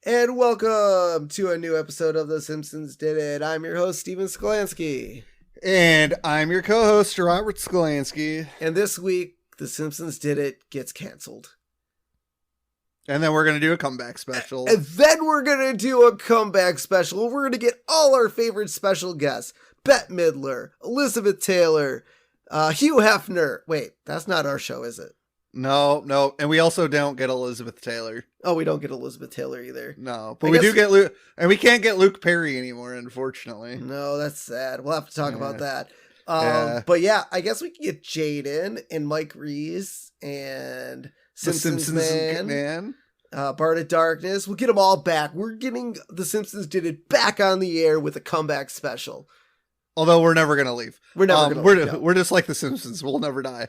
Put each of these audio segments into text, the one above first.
And welcome to a new episode of The Simpsons Did It. I'm your host, Steven Skolansky. And I'm your co-host, Robert Skolansky. And this week, The Simpsons Did It gets canceled. And then we're going to do a comeback special. And then we're going to do a comeback special. We're going to get all our favorite special guests. Bette Midler, Elizabeth Taylor, Hugh Hefner. Wait, that's not our show, is it? No. And we also don't get Elizabeth Taylor. Oh, we don't get Elizabeth Taylor either. No, but we do get Luke. And we can't get Luke Perry anymore, unfortunately. No, that's sad. We'll have to talk about that. Yeah. But yeah, I guess we can get Jaden and Mike Reese and Simpsons Man. Bart of Darkness. We'll get them all back. We're getting The Simpsons Did It back on the air with a comeback special. Although we're never going to leave. We're never going to leave. We're just like The Simpsons. We'll never die.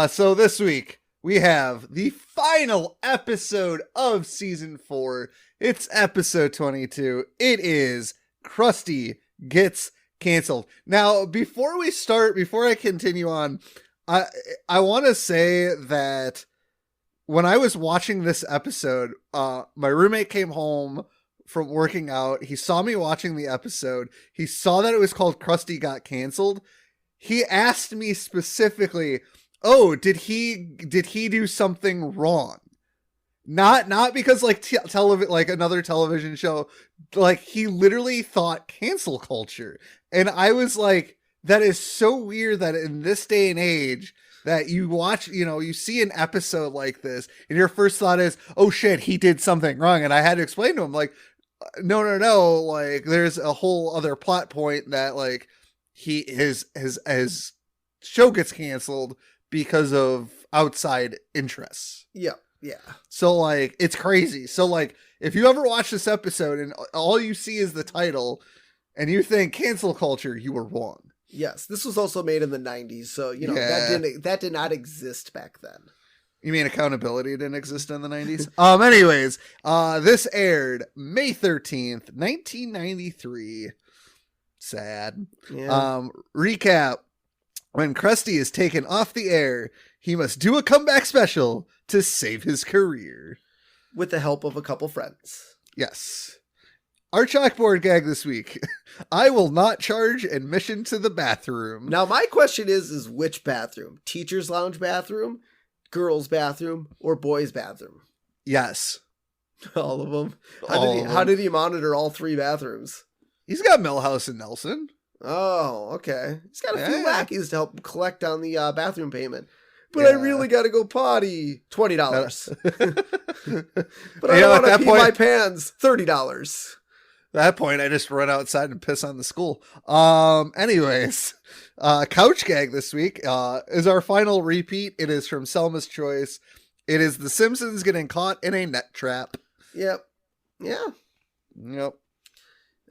So this week, we have the final episode of season 4. It's episode 22. It is Krusty Gets Kancelled. Now, before I continue on, I want to say that when I was watching this episode, my roommate came home from working out. He saw me watching the episode. He saw that it was called Krusty Got Cancelled. He asked me specifically, "Oh, did he do something wrong?" Not because like like another television show, like he literally thought cancel culture. And I was like, that is so weird that in this day and age that you watch, you see an episode like this and your first thought is, "Oh shit, he did something wrong." And I had to explain to him like, no, like there's a whole other plot point that like his show gets canceled because of outside interests. Yeah. So like it's crazy. So like if you ever watch this episode and all you see is the title and you think cancel culture, you were wrong. Yes, this was also made in the 90s, so that did not exist back then. You mean accountability didn't exist in the 90s? Anyways, this aired May 13th, 1993. Sad. Yeah. Recap. When Krusty is taken off the air, he must do a comeback special to save his career. With the help of a couple friends. Yes. Our chalkboard gag this week. I will not charge admission to the bathroom. Now, my question is which bathroom? Teacher's lounge bathroom, girls' bathroom, or boys' bathroom? Yes. All of them? How did he monitor all 3 bathrooms? He's got Millhouse and Nelson. Oh, okay. He's got a few lackeys to help collect on the bathroom payment. But I really got to go potty. $20. But I don't want to pee my pants. $30. At that point, I just run outside and piss on the school. Anyways, couch gag this week is our final repeat. It is from Selma's Choice. It is The Simpsons getting caught in a net trap. Yep. Yeah. Yep.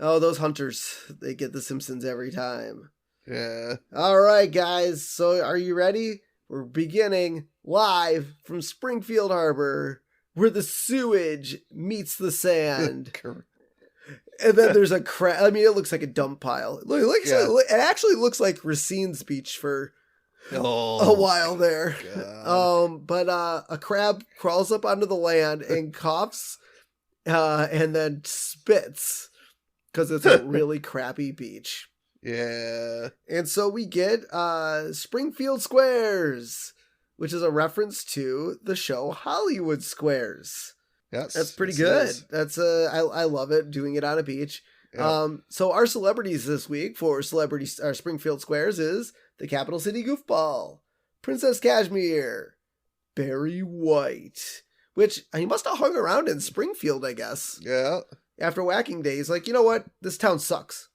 Oh, those hunters. They get The Simpsons every time. Yeah. All right, guys. So are you ready? We're beginning live from Springfield Harbor, where the sewage meets the sand. And then there's a crab. I mean, it looks like a dump pile. It actually looks like Racine's Beach for a while there. But a crab crawls up onto the land and coughs and then spits because it's a really crappy beach. Yeah. And so we get Springfield Squares, which is a reference to the show Hollywood Squares. Yes. That's pretty good. That's I love it, doing it on a beach. Yeah. So our celebrities this week for our Springfield Squares is the Capital City Goofball, Princess Cashmere, Barry White, which he must have hung around in Springfield, I guess. Yeah. After whacking days, like, you know what? This town sucks.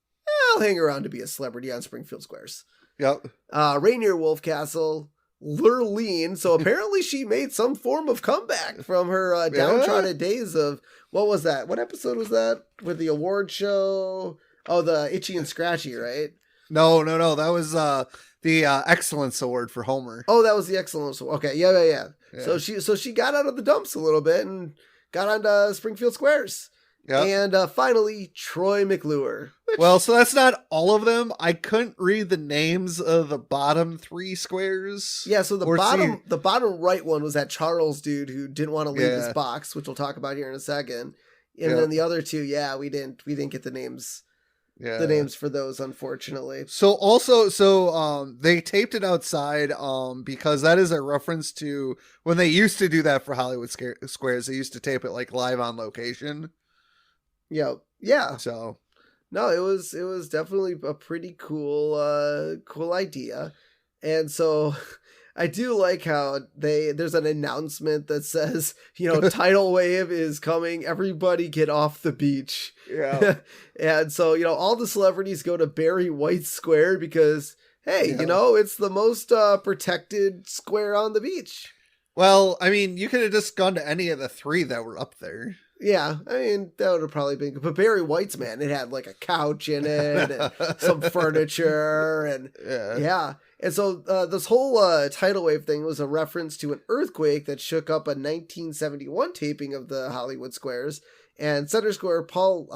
I'll hang around to be a celebrity on Springfield Squares. Yep. Rainier Wolfcastle, Lurleen. So apparently she made some form of comeback from her downtrodden days of, what was that? What episode was that? With the award show? Oh, the Itchy and Scratchy, right? No. That was the Excellence Award for Homer. Oh, that was the Excellence Award. Okay, yeah. So she got out of the dumps a little bit and got onto Springfield Squares. Yep. And finally, Troy McClure. Well, so that's not all of them. I couldn't read the names of the bottom 3 squares. Yeah, so the bottom right one was that Charles dude who didn't want to leave his box, which we'll talk about here in a second. And then the other 2, we didn't get the names. The names for those, unfortunately. So they taped it outside because that is a reference to when they used to do that for Hollywood Squares. They used to tape it like live on location. Yeah. So no, it was definitely a pretty cool idea. And so I do like how there's an announcement that says, tidal wave is coming. Everybody get off the beach. Yeah. And so, all the celebrities go to Barry White's square because, hey, it's the most protected square on the beach. Well, I mean, you could have just gone to any of the 3 that were up there. Yeah, I mean, that would have probably been good. But Barry White's, man, it had like a couch in it and some furniture. And yeah. And so this whole tidal wave thing was a reference to an earthquake that shook up a 1971 taping of the Hollywood Squares. And Center Square, Paul,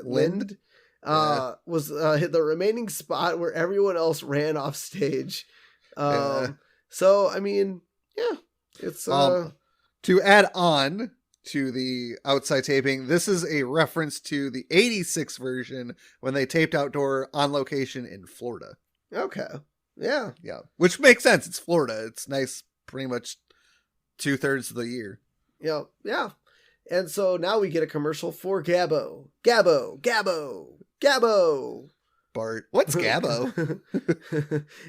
Lind? Was hit the remaining spot where everyone else ran off stage. So, I mean, it's... to add on to the outside taping, this is a reference to the 86 version when they taped outdoor on location in Florida. Okay. Yeah. Which makes sense. It's Florida. It's nice pretty much 2/3 of the year. Yeah. And so now we get a commercial for Gabbo. Bart, what's Gabbo?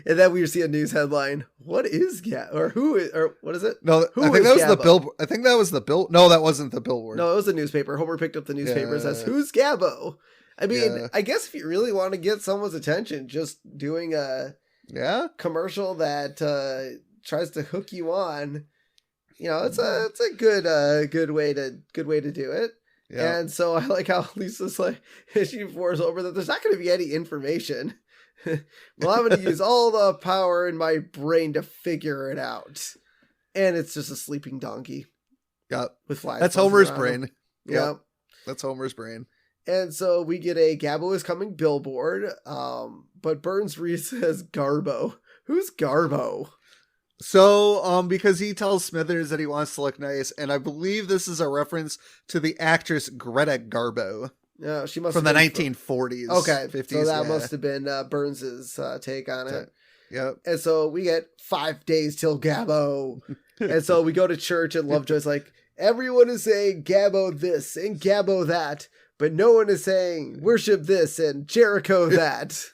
And then we see a news headline. What is Gabbo? Or who is, or what is it? No, I think that was the billboard. I think that was the bill. No, that wasn't the billboard. No, it was the newspaper. Homer picked up the newspaper and says, "Who's Gabbo?" I mean, I guess if you really want to get someone's attention, just doing a commercial that tries to hook you on, it's a good way to do it. Yeah. And so I like how Lisa's like, she pours over that there's not going to be any information. Well, I'm going to use all the power in my brain to figure it out. And it's just a sleeping donkey. Yep. With flies. That's Homer's brain. Yep. That's Homer's brain. And so we get a Gabbo is coming billboard. But Burns reads says Garbo. Who's Garbo? So, because he tells Smithers that he wants to look nice, and I believe this is a reference to the actress Greta Garbo. Yeah, she must from have the 1940s. Okay, 50s, so that must have been Burns's take on it. Yep. And so we get 5 days till Gabbo. And so we go to church, and Lovejoy's like, everyone is saying Gabbo this and Gabbo that, but no one is saying worship this and Jericho that.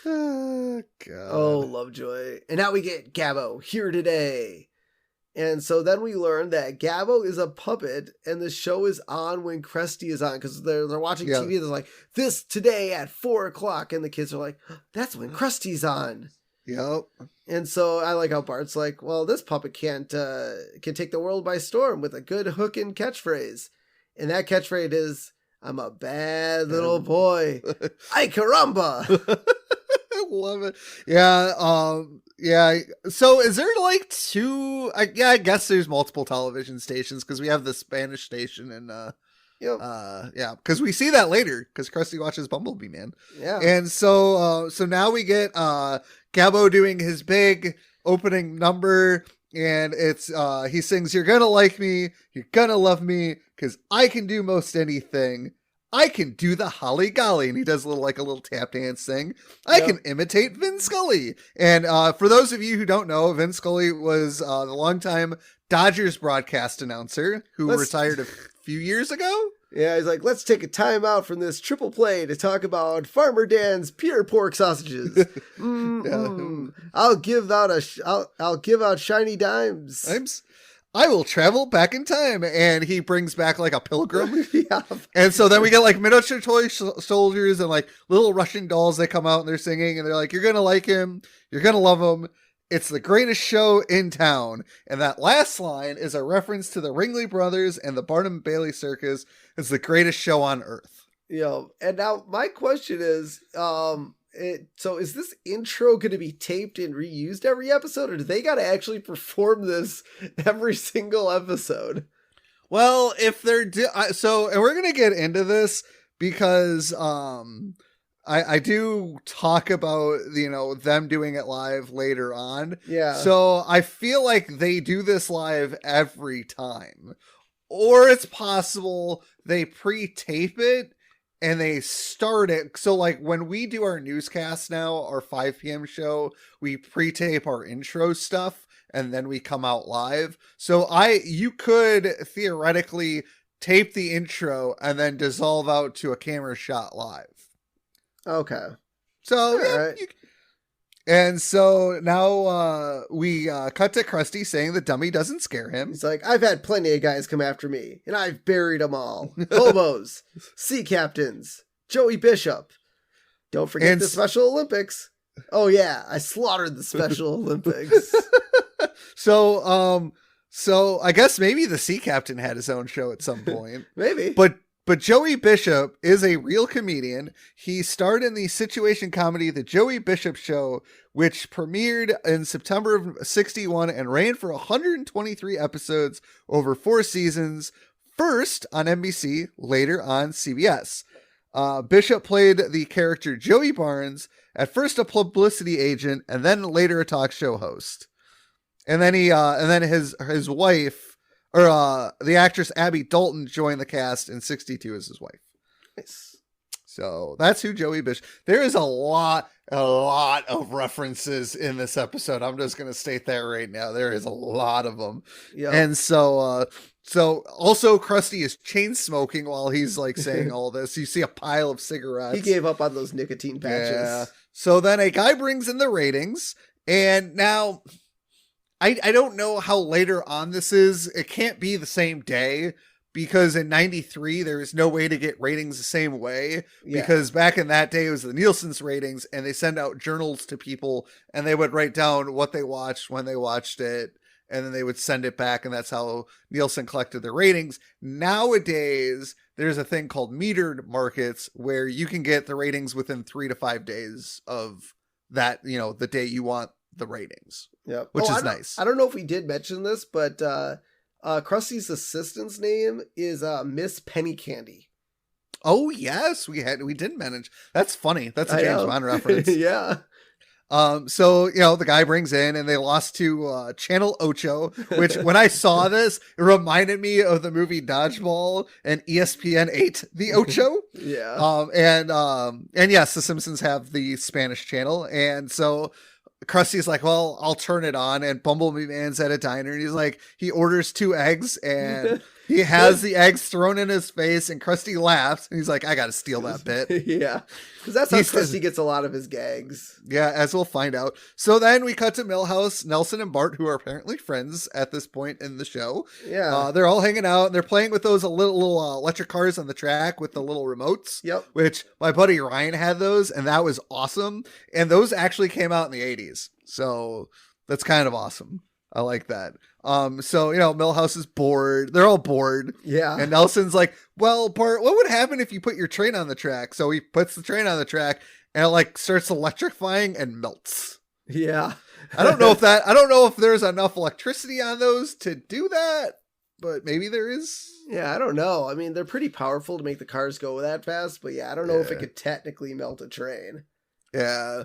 Oh, God. Oh, Lovejoy. And now we get Gabbo here today. And so then we learn that Gabbo is a puppet and the show is on when Krusty is on because they're watching TV. They're like, this today at 4:00. And the kids are like, that's when Krusty's on. Yep. And so I like how Bart's like, well, this puppet can take the world by storm with a good hook and catchphrase. And that catchphrase is, I'm a bad little boy. Ay caramba. I love it. Yeah. Yeah. So is there like 2? I guess there's multiple television stations because we have the Spanish station and because we see that later because Krusty watches Bumblebee Man. Yeah. And so now we get Gabbo doing his big opening number. And it's he sings, "You're gonna like me, you're gonna love me, because I can do most anything. I can do the holly golly," and he does a little tap dance thing. I can imitate Vin Scully. And for those of you who don't know, Vin Scully was the longtime Dodgers broadcast announcer who retired a few years ago. Yeah, he's like, let's take a time out from this triple play to talk about Farmer Dan's pure pork sausages. I'll give out shiny dimes. I will travel back in time. And he brings back like a pilgrim. And so then we get like miniature toy soldiers and like little Russian dolls that come out and they're singing and they're like, you're going to like him. You're going to love him. It's the greatest show in town. And that last line is a reference to the Ringley Brothers and the Barnum Bailey Circus. It's the greatest show on earth. And now my question is, so is this intro going to be taped and reused every episode, or do they got to actually perform this every single episode? Well, if they're and we're gonna get into this because I do talk about them doing it live later on. Yeah. So I feel like they do this live every time, or it's possible they pre-tape it and they start it. So like when we do our newscast now, our 5 p.m. show, we pre-tape our intro stuff and then we come out live. So you could theoretically tape the intro and then dissolve out to a camera shot live. Okay. So, right. And so now we cut to Krusty saying the dummy doesn't scare him. He's like, I've had plenty of guys come after me, and I've buried them all. Hobos, sea captains, Joey Bishop. Don't forget the Special Olympics. Oh yeah, I slaughtered the Special Olympics. So I guess maybe the sea captain had his own show at some point. Maybe. But Joey Bishop is a real comedian. He starred in the situation comedy The Joey Bishop Show, which premiered in September of 1961 and ran for 123 episodes over 4 seasons, first on NBC, later on CBS. Bishop played the character Joey Barnes, at first a publicity agent, and then later a talk show host. And then his wife, or the actress Abby Dalton, joined the cast in 1962 as his wife. Nice. So that's who Joey Bishop. There is a lot of references in this episode. I'm just going to state that right now. There is a lot of them. Yeah. And so also Krusty is chain smoking while he's like saying all this. You see a pile of cigarettes. He gave up on those nicotine patches. Yeah. So then a guy brings in the ratings, and now I don't know how later on this is. It can't be the same day, because in 93, there was no way to get ratings the same way. Yeah. Because back in that day, it was the Nielsen's ratings, and they send out journals to people, and they would write down what they watched, when they watched it, and then they would send it back, and that's how Nielsen collected the ratings. Nowadays, there's a thing called metered markets, where you can get the ratings within 3 to 5 days of that, the day you want the ratings. Yeah, which is nice. I don't know if we did mention this, but Krusty's assistant's name is Miss Penny Candy. Oh yes, we did manage. That's funny. That's a James Bond reference. Yeah. So the guy brings in, and they lost to Channel Ocho, which when I saw this, it reminded me of the movie Dodgeball and ESPN 8, the Ocho. Yeah. And yes, the Simpsons have the Spanish channel, and so Krusty's like, well, I'll turn it on, and Bumblebee Man's at a diner, and he's like, he orders 2 eggs, and he has the eggs thrown in his face, and Krusty laughs, and he's like, I gotta steal that bit. Yeah, because that's how Krusty gets a lot of his gags. Yeah, as we'll find out. So then we cut to Milhouse, Nelson, and Bart, who are apparently friends at this point in the show. Yeah. They're all hanging out, and they're playing with those little electric cars on the track with the little remotes. Yep. Which my buddy Ryan had those, and that was awesome. And those actually came out in the 80s. So that's kind of awesome. I like that. So, Milhouse is bored. They're all bored. Yeah. And Nelson's like, well, Bart, what would happen if you put your train on the track? So he puts the train on the track, and it starts electrifying and melts. Yeah. I don't know if there's enough electricity on those to do that, but maybe there is. Yeah, I don't know. I mean, they're pretty powerful to make the cars go that fast, but yeah, I don't know if it could technically melt a train. Yeah.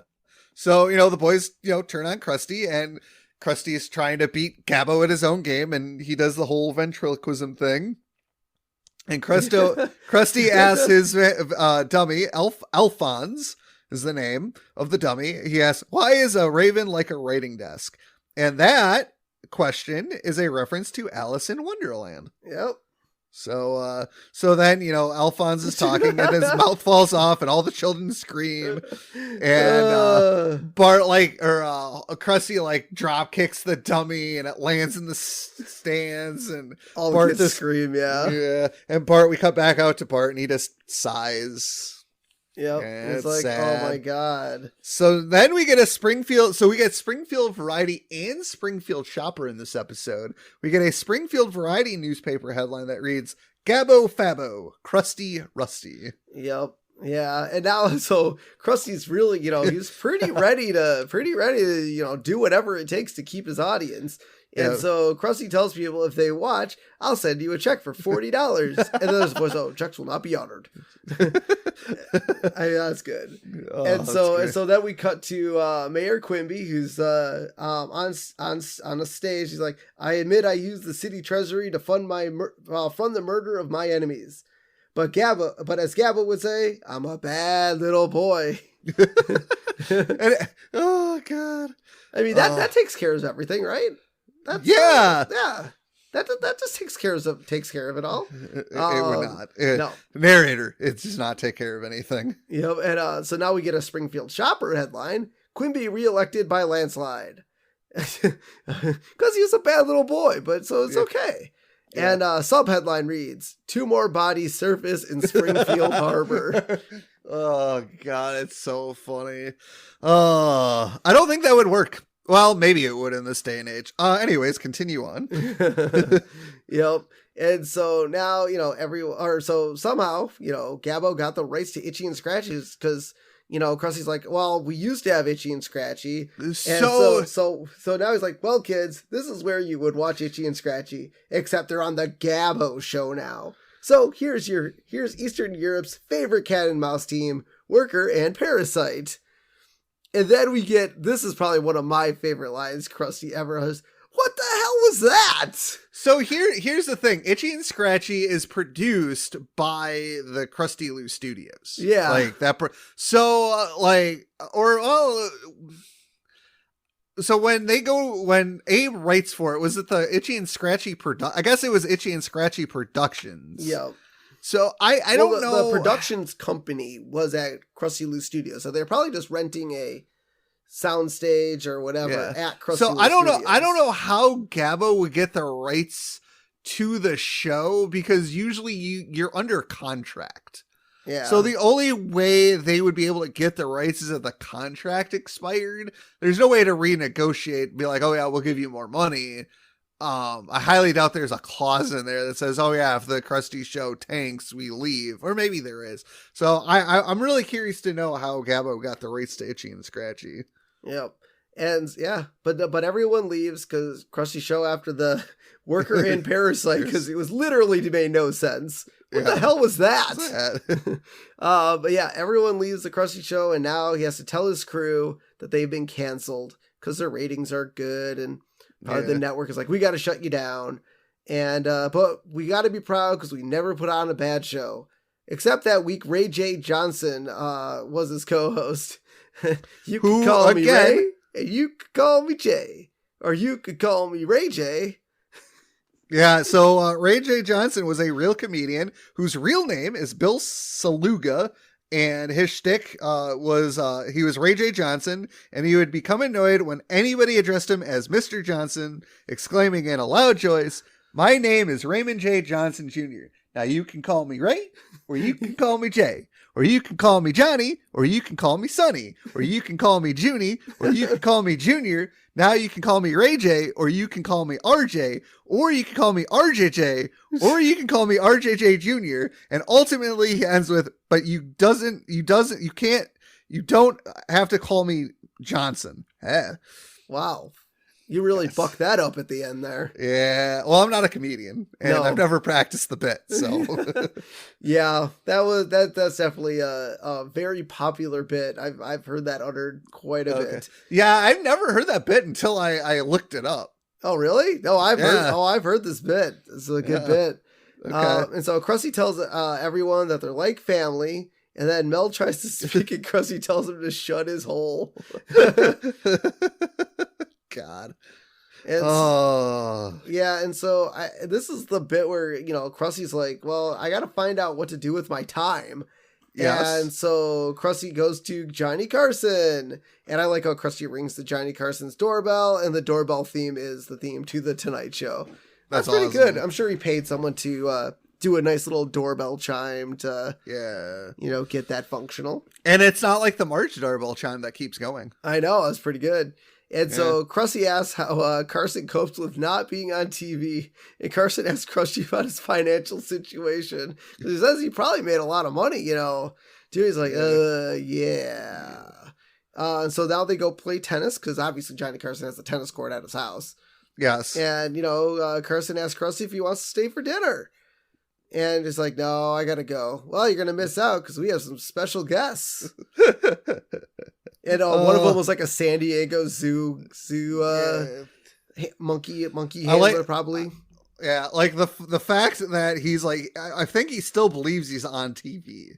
So, the boys, turn on Krusty, and Krusty is trying to beat Gabbo at his own game, and he does the whole ventriloquism thing. And Krusty asks his dummy, Alphonse is the name of the dummy. He asks, why is a raven like a writing desk? And that question is a reference to Alice in Wonderland. Yep. So then, Alphonse is talking, and his mouth falls off, and all the children scream, and Bart Krusty drop kicks the dummy, and it lands in the stands, and all Bart the kids scream, yeah. And Bart, we cut back out to Bart, and he just sighs. Yep. It's like, sad. Oh my God. So then we get Springfield Variety and Springfield Shopper in this episode. We get a Springfield Variety newspaper headline that reads, Gabbo Fabbo, Krusty Rusty. Yep. Yeah, and now so Krusty's really, he's pretty ready to, do whatever it takes to keep his audience. And so Krusty tells people if they watch, I'll send you a check for $40. And then there's a voice, checks will not be honored. That's good. Oh, and so then we cut to Mayor Quimby, who's on a stage. He's like, I admit I used the city treasury to fund the murder of my enemies. But as Gabba would say, I'm a bad little boy. Oh God! I mean that takes care of everything, right? Yeah. That just takes care of it all. It would not. No. Narrator, it does not take care of anything. Yep. And so now we get a Springfield Shopper headline: Quimby reelected by landslide, because he was a bad little boy, but so it's okay. Yeah. And sub-headline reads, 2 more bodies surface in Springfield Harbor. Oh, God, it's so funny. I don't think that would work. Well, maybe it would in this day and age. Anyways, continue on. Yep. And so now, somehow, Gabbo got the rights to Itchy and Scratchy's because, Krusty's like, well, we used to have Itchy and Scratchy. And so now he's like, well, kids, this is where you would watch Itchy and Scratchy, except they're on the Gabbo show now. So here's Eastern Europe's favorite cat and mouse team, Worker and Parasite. And then we get, this is probably one of my favorite lines Krusty ever has. What the hell was that? So here's the thing. Itchy and Scratchy is produced by the Krusty Lou Studios. Yeah. Like that. So when Abe writes for it, was it the Itchy and Scratchy I guess it was Itchy and Scratchy Productions. Yeah. So I don't know. The productions company was at Krusty Lou Studios. So they're probably just renting a soundstage or whatever at Krusty Lou I don't Studios. know. I don't know how Gabbo would get the rights to the show because usually you're under contract. Yeah. So the only way they would be able to get the rights is if the contract expired. There's no way to renegotiate and be like, oh yeah, we'll give you more money. I highly doubt there's a clause in there that says, oh yeah, if the Krusty show tanks, we leave. Or maybe there is. So I'm really curious to know how Gabbo got the rights to Itchy and Scratchy. Yep. And yeah, but everyone leaves because Krusty show after the Worker and Parasite because it was literally made no sense. What the hell was that? But yeah, everyone leaves the Krusty show and now he has to tell his crew that they've been canceled because their ratings are good and the network is like, we got to shut you down. And but we got to be proud because we never put on a bad show. Except that week, Ray J. Johnson was his co-host. You could call me Ray, and you could call me Jay, or you could call me Ray J. Yeah, so Ray J. Johnson was a real comedian whose real name is Bill Saluga, and his shtick was he was Ray J. Johnson, and he would become annoyed when anybody addressed him as Mr. Johnson, exclaiming in a loud voice, "My name is Raymond J. Johnson Jr. Now you can call me Ray, or you can call me Jay, or you can call me Johnny, or you can call me Sonny, or you can call me Junie, or you can call me Junior. Now you can call me Ray J, or you can call me RJ, or you can call me RJJ, or you can call me RJJ Jr. And ultimately he ends with, but you don't have to call me Johnson. Wow. You really bucked that up at the end there. Yeah. Well, I'm not a comedian and I've never practiced the bit. So yeah, that's definitely a very popular bit. I've heard that uttered quite a bit. Yeah. I've never heard that bit until I looked it up. Oh, really? No, I've heard this bit. It's a good bit. Okay. And so Krusty tells everyone that they're like family. And then Mel tries to speak and Krusty tells him to shut his hole. God. And yeah, and so this is the bit where, Krusty's like, well, I got to find out what to do with my time. Yes. And so Krusty goes to Johnny Carson. And I like how Krusty rings to Johnny Carson's doorbell, and the doorbell theme is the theme to The Tonight Show. That's pretty awesome. Good. I'm sure he paid someone to do a nice little doorbell chime to, get that functional. And it's not like the March doorbell chime that keeps going. I know. That's pretty good. And so Krusty asks how Carson copes with not being on TV. And Carson asks Krusty about his financial situation. He says he probably made a lot of money, Dewey's like, yeah. And so now they go play tennis because obviously Johnny Carson has a tennis court at his house. Yes. And, Carson asks Krusty if he wants to stay for dinner. And he's like, no, I got to go. Well, you're going to miss out because we have some special guests. And one of them was like a San Diego zoo monkey handler, probably. Yeah, like the fact that he's like, I think he still believes he's on TV.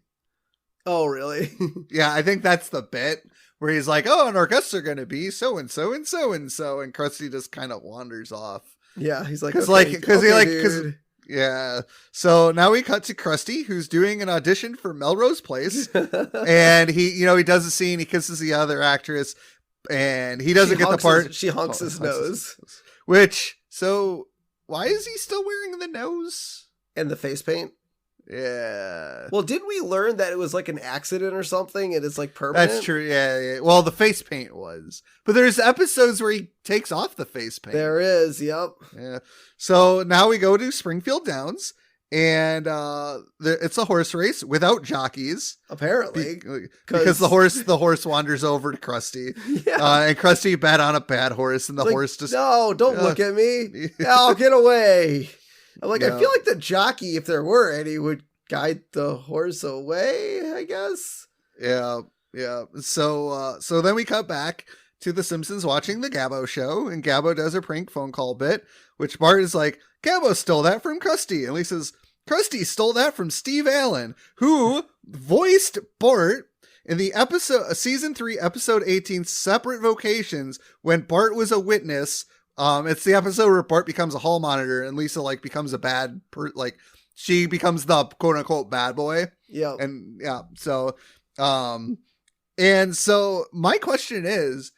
Oh, really? Yeah, I think that's the bit where he's like, oh, and our guests are going to be so and so and so and so, and Krusty just kind of wanders off. Yeah, he's like, yeah. So now we cut to Krusty, who's doing an audition for Melrose Place, and he does a scene. He kisses the other actress, and he doesn't get the part. She honks his nose. Why is he still wearing the nose and the face paint? Yeah. Well, didn't we learn that it was like an accident or something and it's like permanent? That's true. Yeah. Well, the face paint was. But there's episodes where he takes off the face paint. There is. Yep. Yeah. So now we go to Springfield Downs, and it's a horse race without jockeys. Apparently. Because the horse wanders over to Krusty. Yeah. And Krusty bet on a bad horse, and the horse just... No, don't look at me. I'll get away. I'm like, I feel like the jockey, if there were any, would guide the horse away, I guess. Yeah. So then we cut back to the Simpsons watching the Gabbo show, and Gabbo does a prank phone call bit, which Bart is like, Gabbo stole that from Krusty. And Lisa's, Krusty stole that from Steve Allen, who voiced Bart in the season 3, episode 18, Separate Vocations, when Bart was a witness. It's the episode where Bart becomes a hall monitor and Lisa becomes a she becomes the quote unquote bad boy. Yeah. And yeah. So, and so my question is,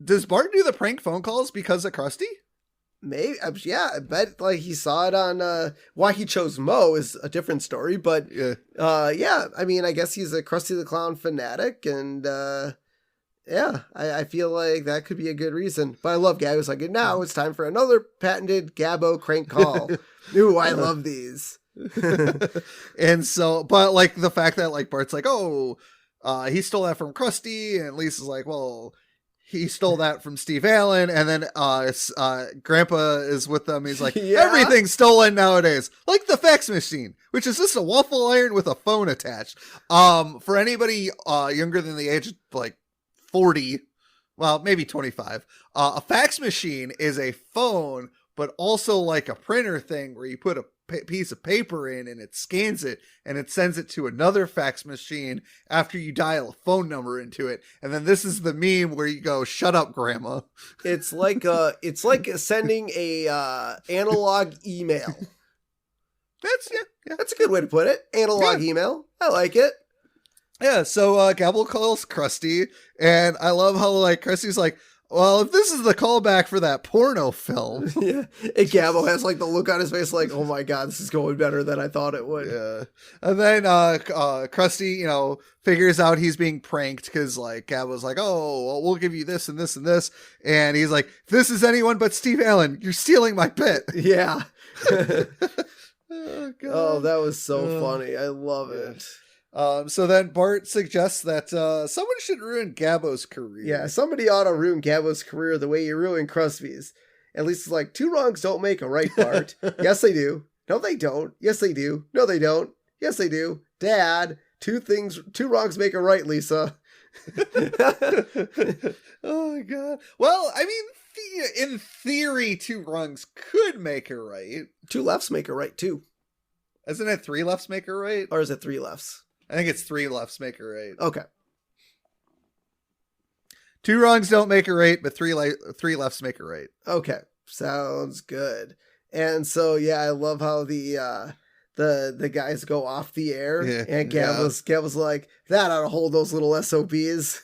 does Bart do the prank phone calls because of Krusty? Maybe. Yeah. I bet he saw it on, why he chose Mo is a different story, but yeah. I mean, I guess he's a Krusty the Clown fanatic, and, yeah, I feel like that could be a good reason. But I love Gabbo's like, now it's time for another patented Gabbo crank call. Ooh, I love these. And so, but the fact that Bart's like, oh, he stole that from Krusty, and Lisa's like, well, he stole that from Steve Allen, and then Grandpa is with them. He's like, everything's stolen nowadays, like the fax machine, which is just a waffle iron with a phone attached. For anybody younger than the age of 40, well, maybe 25. A fax machine is a phone, but also like a printer thing where you put a piece of paper in and it scans it and it sends it to another fax machine after you dial a phone number into it. And then this is the meme where you go, shut up, Grandma. It's like sending a analog email. That's a good way to put it. Analog email. I like it. Yeah, so Gabbo calls Krusty, and I love how Krusty's like, well, if this is the callback for that porno film. Yeah, and Gabbo has the look on his face like, oh my god, this is going better than I thought it would. Yeah, and then Krusty, figures out he's being pranked because Gabbo's like, oh, well, we'll give you this and this and this, and he's like, if this is anyone but Steve Allen, you're stealing my bit. Yeah. Oh, God. Oh, that was so funny. I love it. So then Bart suggests that someone should ruin Gabbo's career. Yeah, somebody ought to ruin Gabbo's career the way you ruined Krusty's. At least it's like, 2 wrongs don't make a right, Bart. Yes, they do. No, they don't. Yes, they do. No, they don't. Yes, they do. Dad, 2 wrongs make a right, Lisa. Oh, my God. Well, I mean, in theory, 2 wrongs could make a right. 2 lefts make a right, too. Isn't it 3 lefts make a right? Or is it 3 lefts? I think it's 3 lefts make a right. Okay. 2 wrongs don't make a right, but 3 lefts make a right. Okay. Sounds good. And so, yeah, I love how the guys go off the air, and Gabbo's like, that ought to hold those little S.O.B.s.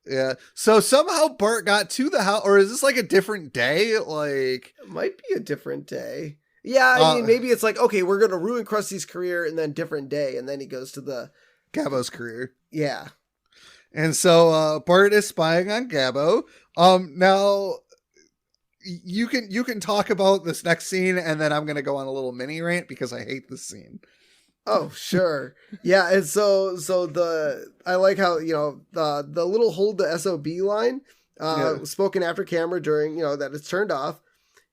Yeah. So somehow Bart got to the house, or is this a different day? It might be a different day. Yeah, I mean, maybe it's okay, we're going to ruin Krusty's career and then different day. And then he goes to the Gabbo's career. Yeah. And so Bart is spying on Gabbo. Now you can talk about this next scene, and then I'm going to go on a little mini rant because I hate this scene. Oh, sure. Yeah, and so I like how, the little hold the S.O.B. line spoken after camera during, that it's turned off,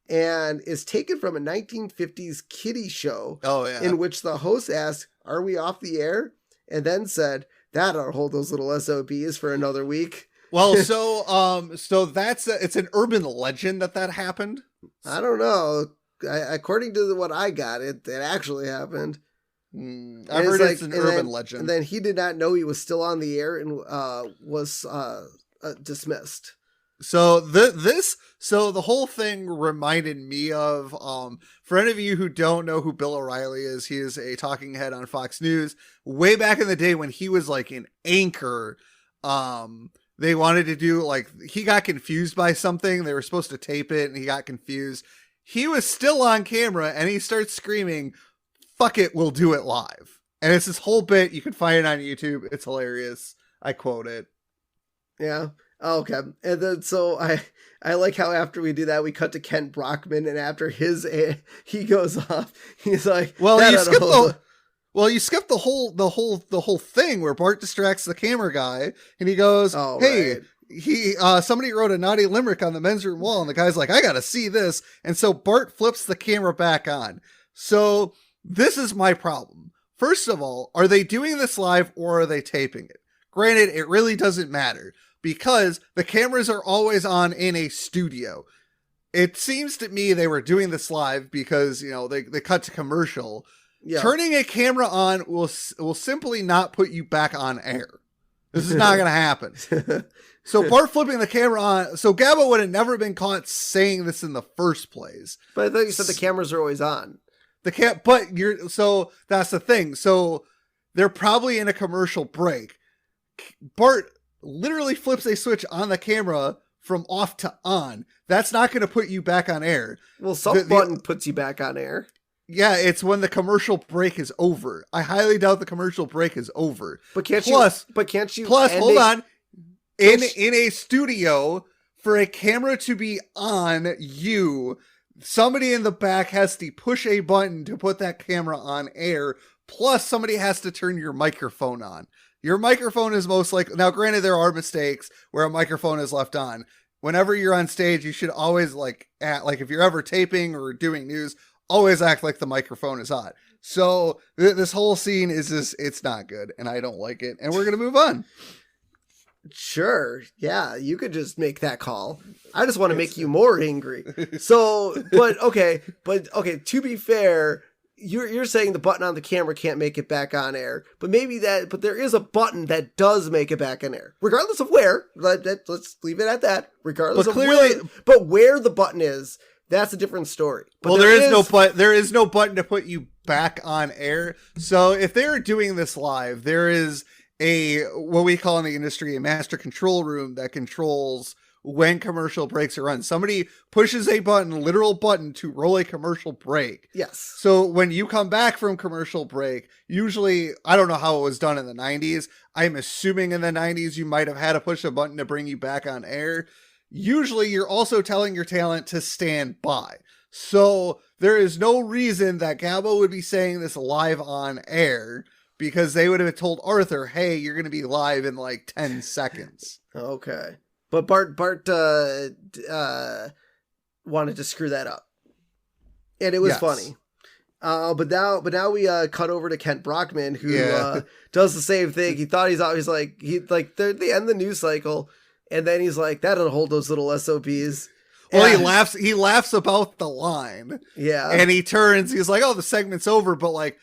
and is taken from a 1950s kiddie show. Oh, yeah. In which the host asked, "Are we off the air?" and then said, "That ought to hold those little S.O.B.s for another week." Well, so that's it's an urban legend that happened. I don't know. According to what I got, it actually happened. I've heard it's an urban legend. And then he did not know he was still on the air and was dismissed. So the whole thing reminded me of, for any of you who don't know who Bill O'Reilly is, he is a talking head on Fox News. Way back in the day when he was like an anchor, they wanted to do he got confused by something. They were supposed to tape it and he got confused. He was still on camera and he starts screaming, "Fuck it, we'll do it live." And it's this whole bit. You can find it on YouTube. It's hilarious. I quote it. Yeah. Oh, okay. And then so I like how after we do that, we cut to Kent Brockman, and after he goes off, he's like, "Well, you skipped the whole thing where Bart distracts the camera guy, and he goes, oh, hey." Right. Somebody wrote a naughty limerick on the men's room wall, and the guy's like, "I gotta see this." And so Bart flips the camera back on. So this is my problem. First of all, are they doing this live or are they taping it? Granted, it really doesn't matter because the cameras are always on in a studio. It seems to me they were doing this live because, they cut to commercial. Yeah. Turning a camera on will simply not put you back on air. This is not going to happen. So Bart flipping the camera on. So Gabbo would have never been caught saying this in the first place. But I thought you said the cameras are always on. So that's the thing. So they're probably in a commercial break. Bart literally flips a switch on the camera from off to on. That's not going to put you back on air. Well, some button puts you back on air. Yeah, it's when the commercial break is over. I highly doubt the commercial break is over. But can't you? Plus, hold on. In a studio, for a camera to be on you, somebody in the back has to push a button to put that camera on air. Plus, somebody has to turn your microphone on. Your microphone is most likely... Now, granted, there are mistakes where a microphone is left on. Whenever you're on stage, you should always, if you're ever taping or doing news, always act like the microphone is on. So, this whole scene is just... It's not good, and I don't like it. And we're going to move on. Sure. Yeah, you could just make that call. I just want to make you more angry. So, but okay, to be fair... You're saying the button on the camera can't make it back on air, but there is a button that does make it back on air, regardless of where. Let's leave it at that. Regardless of where, but where the button is, that's a different story. But there is no button to put you back on air. So if they're doing this live, there is what we call in the industry a master control room that controls when commercial breaks are run. Somebody pushes a literal button to roll a commercial break. Yes. So when you come back from commercial break, usually, I don't know how it was done in the 90s. I'm assuming in the 90s you might have had to push a button to bring you back on air. Usually you're also telling your talent to stand by. So there is no reason that Gabbo would be saying this live on air, because they would have told Arthur, "Hey, you're going to be live in 10 seconds. Okay. But Bart wanted to screw that up, and it was funny. But now we cut over to Kent Brockman, who does the same thing. He thought they end the news cycle, and then he's like, "That'll hold those little S.O.B.s." Well, he laughs about the line. Yeah, and he turns. He's like, "Oh, the segment's over," but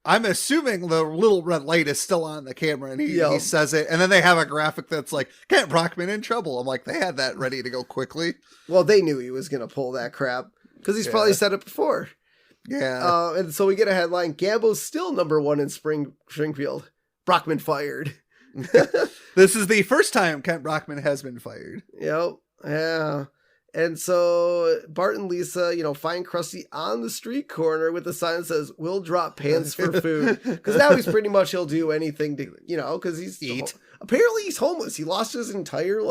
I'm assuming the little red light is still on the camera, and he says it, and then they have a graphic that's like, Kent Brockman in trouble. I'm like, they had that ready to go quickly. Well, they knew he was going to pull that crap, because he's probably said it before. Yeah. And so we get a headline, Gabbo's still #1 in Springfield. Brockman fired. This is the first time Kent Brockman has been fired. Yep. Yeah. And so Bart and Lisa, find Krusty on the street corner with a sign that says, "We'll drop pants for food." Because now he'll do anything to, because he's eat. Apparently he's homeless. He lost his entire,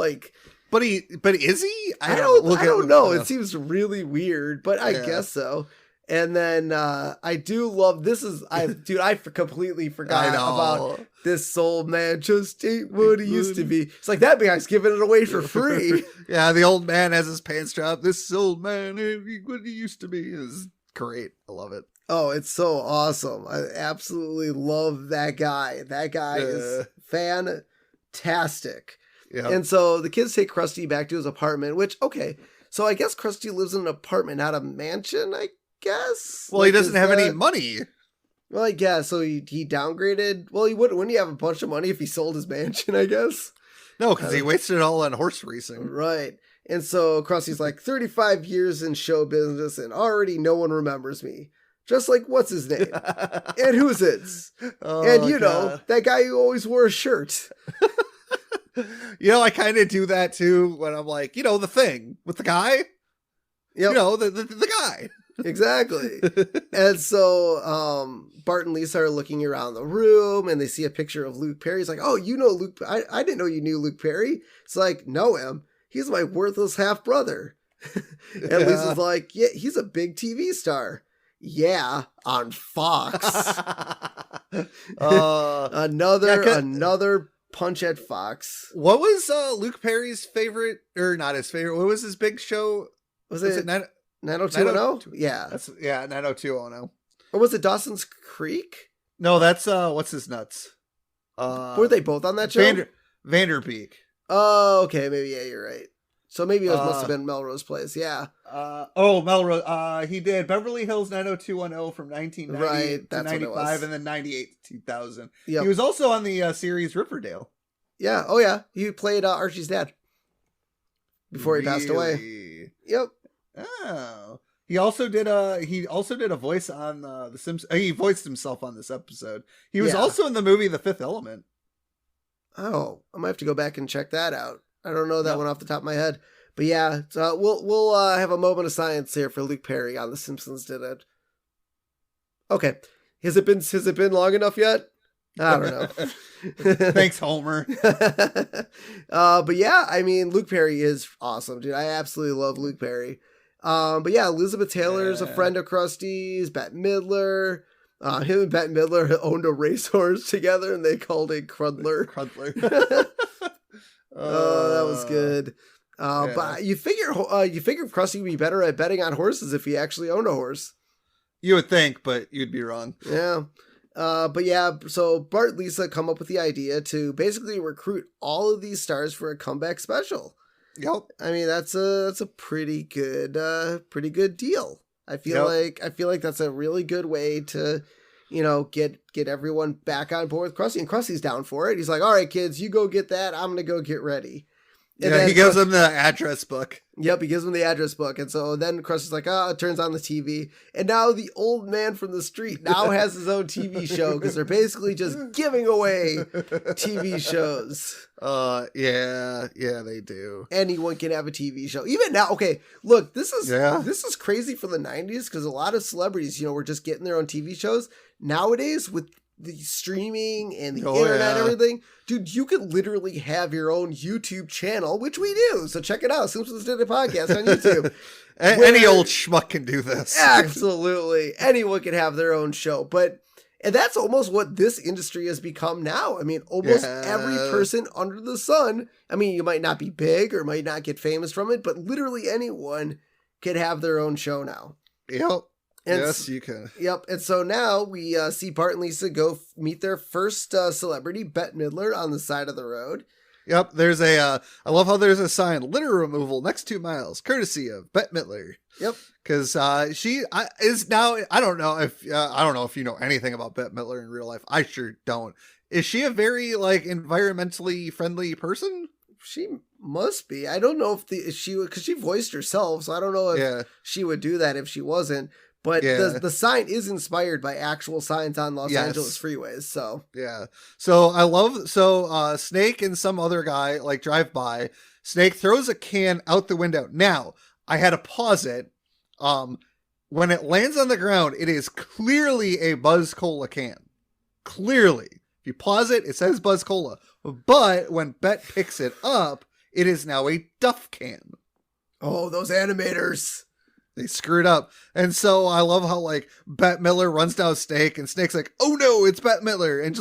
But is he? I don't know. It seems really weird, but I guess so. And then I do love I completely forgot about this old man just ain't what he used to be. It's like that guy's giving it away for free. Yeah, the old man has his pants dropped. This old man ain't what he used to be is great. I love it. Oh, it's so awesome. I absolutely love that guy. That guy is fantastic. Yeah. And so the kids take Krusty back to his apartment, which, okay. So I guess Krusty lives in an apartment, not a mansion, I guess. Well, he doesn't have any money. Well, I guess. So he downgraded. Well, wouldn't he have a bunch of money if he sold his mansion, I guess? No, because he wasted it all on horse racing. Right. And so Krusty's like, 35 years in show business and already no one remembers me. Just like, what's his name? And who's it? And you know, that guy who always wore a shirt. You know, I kind of do that too when I'm like, you know, the thing with the guy. Yep. You know, the guy. Exactly. And so Bart and Lisa are looking around the room and they see a picture of Luke Perry. He's like, oh, you know Luke. I didn't know you knew Luke Perry. It's like, know him. He's my worthless half brother. And Lisa's like, yeah, he's a big TV star. Yeah, on Fox. Another punch at Fox. What was Luke Perry's favorite, or not his favorite? What was his big show? Was it 90210? Yeah. 90210. Or was it Dawson's Creek? No, that's what's his nuts? Were they both on that show? Vanderbeek. Oh, okay, maybe you're right. So maybe it must have been Melrose Place, yeah. Melrose. He did Beverly Hills 90210 from 1990 to 95, and then 98 to 2000. Yep. He was also on the series Riverdale. Yeah. Oh, yeah. He played Archie's dad before he passed away. Yep. Oh. He also did a voice on The Simpsons. He voiced himself on this episode. He was also in the movie The Fifth Element. Oh, I might have to go back and check that out. I don't know that one off the top of my head, but yeah, so we'll have a moment of science here for Luke Perry on The Simpsons. Did it? Okay, has it been long enough yet? I don't know. Thanks, Homer. But yeah, I mean, Luke Perry is awesome, dude. I absolutely love Luke Perry. But yeah, Elizabeth Taylor's a friend of Krusty's. Bette Midler. Him and Bette Midler owned a racehorse together, and they called it Crudler. Oh, that was good. But you figure Krusty would be better at betting on horses if he actually owned a horse. You would think, but you'd be wrong. Yeah. But yeah, so Bart and Lisa come up with the idea to basically recruit all of these stars for a comeback special. Yep. I mean, that's a pretty good deal. I feel like that's a really good way to, you know, get everyone back on board with Krusty. And Krusty's down for it. He's like, all right, kids, you go get that. I'm going to go get ready. And then he gives them the address book. Yep, he gives them the address book. And so then Krusty's like, it turns on the TV. And now the old man from the street now has his own TV show because they're basically just giving away TV shows. Yeah, they do. Anyone can have a TV show. Even now, okay, look, this is crazy for the 90s because a lot of celebrities, you know, were just getting their own TV shows. Nowadays, with the streaming and the internet and everything, dude, you could literally have your own YouTube channel, which we do. So check it out. Simpsons did a podcast on YouTube. Any old schmuck can do this. Absolutely. Anyone can have their own show. And that's almost what this industry has become now. I mean, almost every person under the sun, I mean, you might not be big or might not get famous from it, but literally anyone could have their own show now. Yep. Yes, you can. Yep. And so now we see Bart and Lisa go meet their first celebrity, Bette Midler, on the side of the road. Yep. There's I love how there's a sign, litter removal next 2 miles, courtesy of Bette Midler. Yep. Because she is now, I don't know if you know anything about Bette Midler in real life. I sure don't. Is she a very environmentally friendly person? She must be. I don't know if she voiced herself, so I don't know if she would do that if she wasn't. But the sign is inspired by actual signs on Los Angeles freeways. So yeah. So I love Snake and some other guy drive by. Snake throws a can out the window. Now I had to pause it. When it lands on the ground, it is clearly a Buzz Cola can. Clearly, if you pause it, it says Buzz Cola. But when Bette picks it up, it is now a Duff can. Oh, those animators. They screwed up. And so I love how like Bette Midler runs down Snake and Snake's like, oh no, it's Bette Midler. And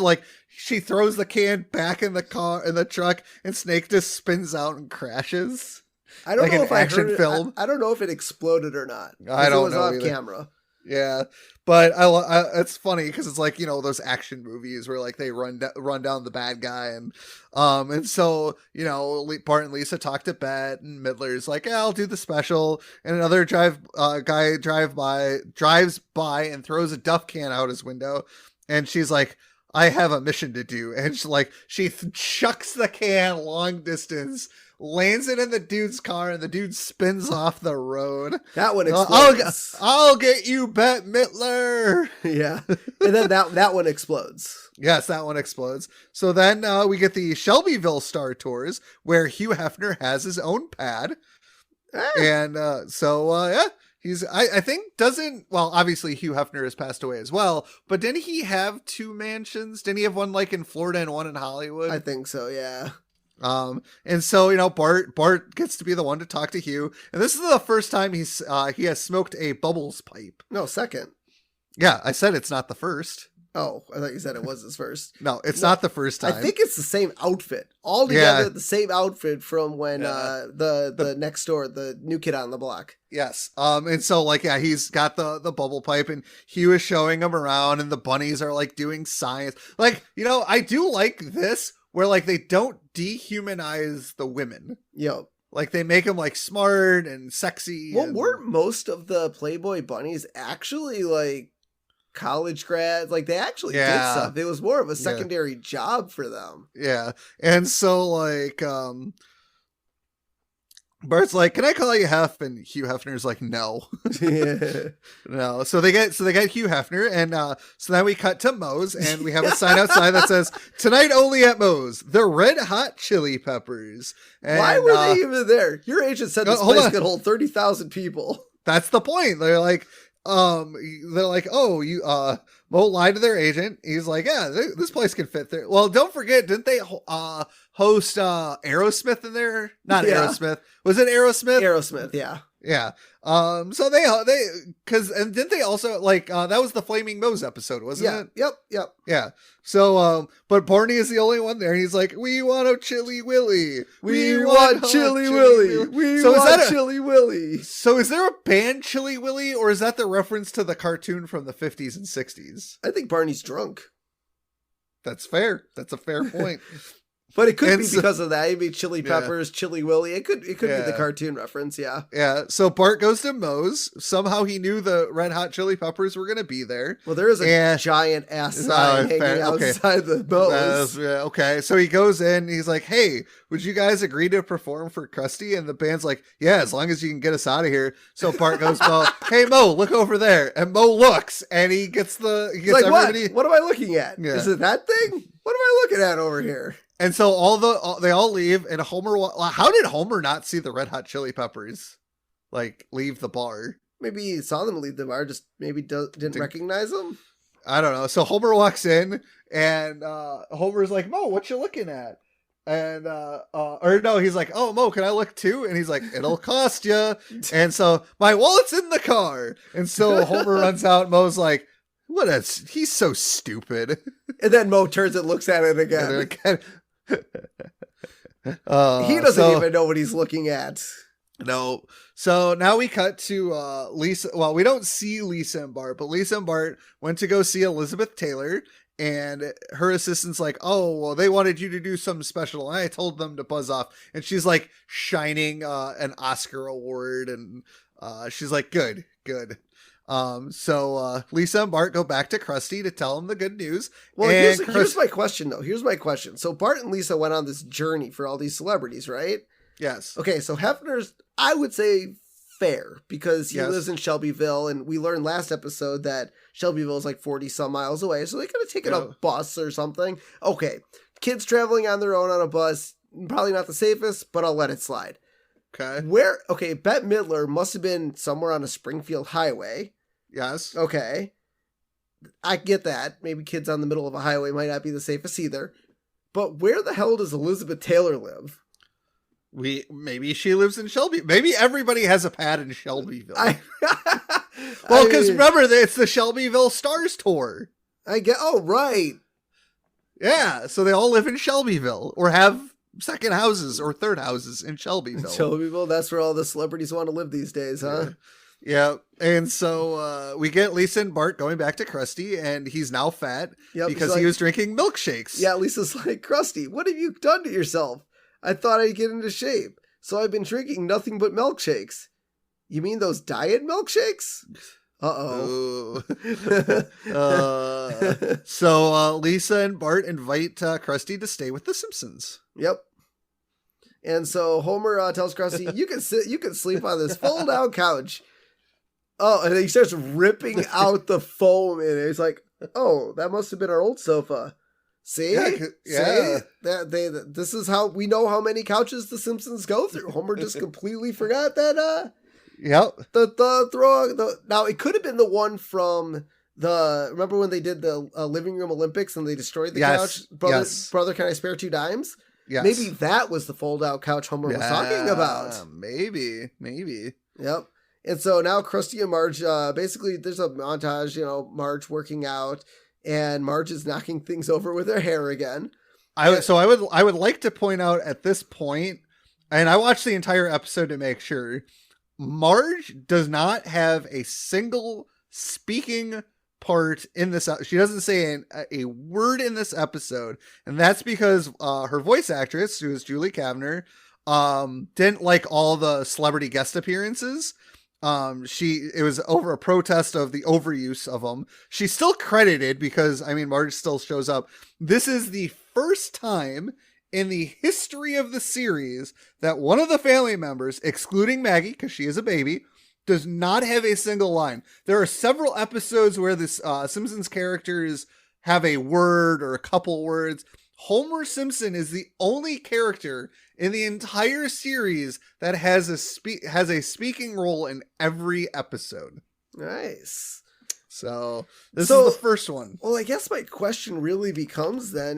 she throws the can back in the truck and Snake just spins out and crashes. I don't like know an if I action heard film. I don't know if it exploded or not. I don't know. It was know off either. camera. Yeah, but it's funny because it's like, you know, those action movies where like they run down the bad guy, and so, you know, Bart and Lisa talk to Bette, and Midler's like, yeah, I'll do the special, and another guy drives by and throws a Duff can out his window, and she's like, I have a mission to do, and she chucks the can long distance, lands it in the dude's car, and the dude spins off the road. That one explodes. I'll get you, Bette Midler. Yeah. And then that one explodes. Yes, that one explodes. So then we get the Shelbyville Star Tours, where Hugh Hefner has his own pad. And yeah, he's, I think obviously Hugh Hefner has passed away as well, but didn't he have 2 mansions? Didn't he have one like in Florida and one in Hollywood? I think so, yeah. And so, you know, Bart gets to be the one to talk to Hugh, and this is the first time he has smoked a Bubbles pipe. No, second. Yeah, I said it's not the first. Oh, I thought you said it was his first. No, it's not the first time. I think it's the same outfit. All together, the same outfit from when the next door, the new kid on the block. Yes. And so like, yeah, he's got the bubble pipe, and Hugh is showing him around, and the bunnies are like doing science. Like, you know, I do like this where like they don't dehumanize the women. Yep. Like they make them like smart and sexy. Well, weren't most of the Playboy bunnies actually like college grads? Like they actually did stuff. It was more of a secondary job for them. Yeah. And so like Bart's like, can I call you Hef? And Hugh Hefner's like, no. No. So they get Hugh Hefner, and so then we cut to Moe's, and we have a sign outside that says, tonight only at Moe's, the Red Hot Chili Peppers. And, why were they even there? Your agent said this place could hold 30,000 people. That's the point. They're like, oh, you Mo lied to their agent. He's like, yeah, this place can fit there. Well, don't forget, didn't they host Aerosmith in there? Not Aerosmith. Was it Aerosmith? Aerosmith, yeah. Yeah. So they and didn't they also like that was the Flaming Moe's episode, wasn't it? Yep. Yeah. So but Barney is the only one there, and he's like, we want a Chili Willy. We want Chili Willy. We want Chili Willy. So is there a band Chili Willy, or is that the reference to the cartoon from the 50s and 60s? I think Barney's drunk. That's fair. That's a fair point. But it could be because of that. It'd be Chili Peppers, Chili Willy. It could be the cartoon reference, yeah. Yeah. So Bart goes to Moe's. Somehow he knew the Red Hot Chili Peppers were going to be there. Well, there is a giant ass sign hanging outside the Moe's. Okay. So he goes in. He's like, hey, would you guys agree to perform for Krusty? And the band's like, yeah, as long as you can get us out of here. So Bart goes, Mo, hey, Mo, look over there. And Mo looks, and he gets like, everybody. What am I looking at? Yeah. Is it that thing? What am I looking at over here? And so they all leave, and Homer. How did Homer not see the Red Hot Chili Peppers, like, leave the bar? Maybe he saw them leave the bar, just maybe didn't recognize them. I don't know. So Homer walks in, and Homer's like, Mo, what you looking at? And or no, he's like, oh, Mo, can I look too? And he's like, it'll cost you. And so my wallet's in the car. And so Homer runs out. Mo's like, he's so stupid. And then Mo turns and looks at it again. He doesn't even know what he's looking at. No. So now we cut to Lisa. Well, we don't see Lisa and Bart, but Lisa and Bart went to go see Elizabeth Taylor, and her assistant's like, oh, well, they wanted you to do something special, and I told them to buzz off. And she's like shining an Oscar award, and she's like, good. So Lisa and Bart go back to Krusty to tell him the good news. Well, here's my question, though. Here's my question. So Bart and Lisa went on this journey for all these celebrities, right? Yes. Okay, so Hefner's, I would say, fair, because he lives in Shelbyville, and we learned last episode that Shelbyville is like 40 some miles away, so they could have taken a bus or something. Okay, kids traveling on their own on a bus, probably not the safest, but I'll let it slide. Okay. Bette Midler must have been somewhere on a Springfield highway. Yes. Okay. I get that. Maybe kids on the middle of a highway might not be the safest either. But where the hell does Elizabeth Taylor live? Maybe she lives in Shelby. Maybe everybody has a pad in Shelbyville. Well, because remember, it's the Shelbyville Stars tour. Oh, right. Yeah, so they all live in Shelbyville or have second houses or third houses in Shelbyville. Shelbyville, that's where all the celebrities want to live these days, huh? Yeah. And so we get Lisa and Bart going back to Krusty, and he's now fat because he was drinking milkshakes. Yeah, Lisa's like, Krusty, what have you done to yourself? I thought I'd get into shape, so I've been drinking nothing but milkshakes. You mean those diet milkshakes? Uh-oh. So Lisa and Bart invite Krusty to stay with the Simpsons. Yep. And so Homer tells Krusty, you can sleep on this fold-out couch. Oh, and then he starts ripping out the foam in it. He's like, oh, that must have been our old sofa. See? Yeah. See? This is how we know how many couches the Simpsons go through. Homer just completely forgot that, Yep. Now, it could have been the one from remember when they did the Living Room Olympics and they destroyed the couch? Brother, can I spare 2 dimes? Yes. Maybe that was the fold-out couch Homer was talking about. Maybe. Yep. And so now Krusty and Marge, basically there's a montage, Marge working out, and Marge is knocking things over with her hair again. I would like to point out at this point, and I watched the entire episode to make sure, Marge does not have a single speaking part in this. She doesn't say a word in this episode, and that's because her voice actress, who is Julie Kavner, didn't like all the celebrity guest appearances. It was over a protest of the overuse of them. She's still credited because Marge still shows up. This is the first time in the history of the series that one of the family members, excluding Maggie, because she is a baby, does not have a single line. There are several episodes where this Simpsons characters have a word or a couple words. Homer Simpson is the only character in the entire series that has a speaking role in every episode. Nice. So this is the first one. Well, I guess my question really becomes then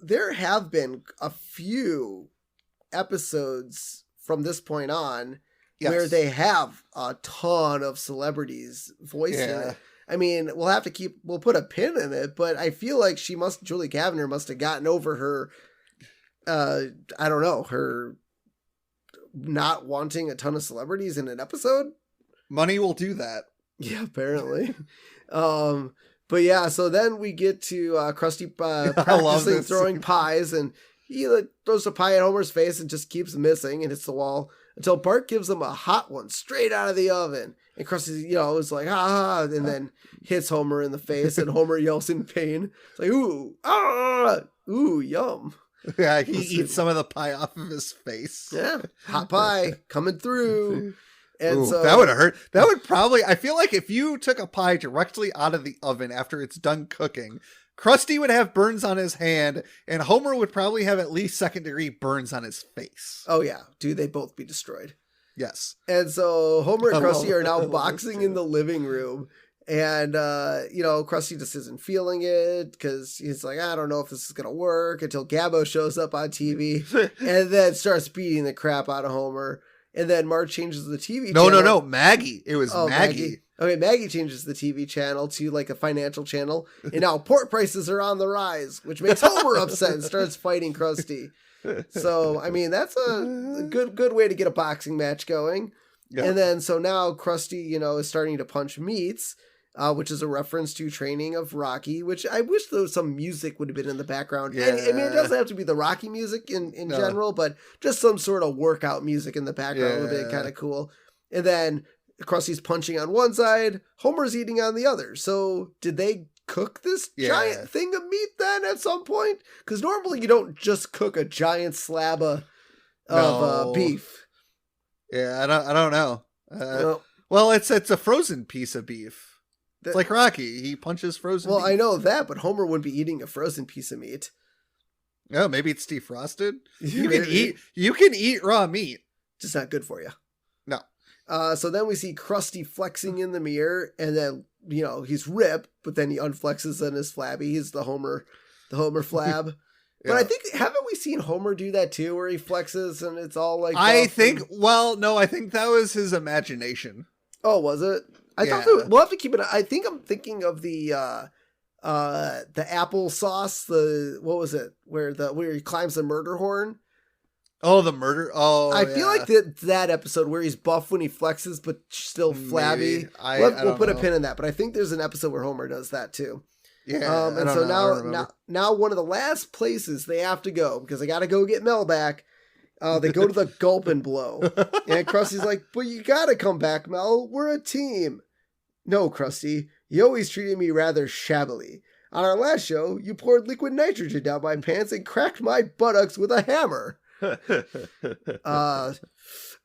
there have been a few episodes from this point on where they have a ton of celebrities voicing it. We'll put a pin in it, but I feel like Julie Kavner must have gotten over her, her not wanting a ton of celebrities in an episode. Money will do that. Yeah, apparently. But yeah, so then we get to Krusty practicing throwing pies, and he throws a pie at Homer's face and just keeps missing and hits the wall until Bart gives him a hot one straight out of the oven. And Krusty, is like, ha, and then hits Homer in the face, and Homer yells in pain. It's like, ooh, yum. Yeah, he eats some of the pie off of his face. Yeah, hot pie coming through. And so that would have hurt. That would probably, I feel like if you took a pie directly out of the oven after it's done cooking, Krusty would have burns on his hand, and Homer would probably have at least second-degree burns on his face. Oh, yeah. Dude, they'd both be destroyed. Yes. And so Homer and Krusty are now boxing in the living room. And, Krusty just isn't feeling it because he's like, I don't know if this is going to work, until Gabbo shows up on TV and then starts beating the crap out of Homer. And then Marge changes the TV channel. No, Maggie. It was Maggie. Okay, Maggie changes the TV channel to like a financial channel. And now pork prices are on the rise, which makes Homer upset and starts fighting Krusty. So, that's a good way to get a boxing match going. Yeah. And then, so now Krusty, is starting to punch meats, which is a reference to training of Rocky, which I wish there was some music would have been in the background. Yeah. And, it doesn't have to be the Rocky music in general, but just some sort of workout music in the background would have been kind of cool. And then Krusty's punching on one side, Homer's eating on the other. So did they cook this giant thing of meat then at some point? Because normally you don't just cook a giant slab of beef. Yeah, I don't know. Well, it's a frozen piece of beef. It's like Rocky. He punches frozen beef. Well, I know that, but Homer wouldn't be eating a frozen piece of meat. Oh, maybe it's defrosted. You can eat raw meat. Just not good for you. No. So then we see Krusty flexing in the mirror, and then, he's ripped, but then he unflexes and is flabby. He's the Homer flab. But I think, haven't we seen Homer do that too, where he flexes and it's all like... I think that was his imagination. Oh, was it? I thought we'll have to keep it... I think I'm thinking of the applesauce, what was it? Where he climbs the murder horn. Oh, the murder. Oh, I feel like that episode where he's buff when he flexes, but still flabby. We'll put a pin in that. But I think there's an episode where Homer does that too. Yeah. And so now one of the last places they have to go, because they got to go get Mel back. They go to the Gulp and Blow. And Krusty's like, but you got to come back, Mel. We're a team. No, Krusty. You always treated me rather shabbily. On our last show, you poured liquid nitrogen down my pants and cracked my buttocks with a hammer.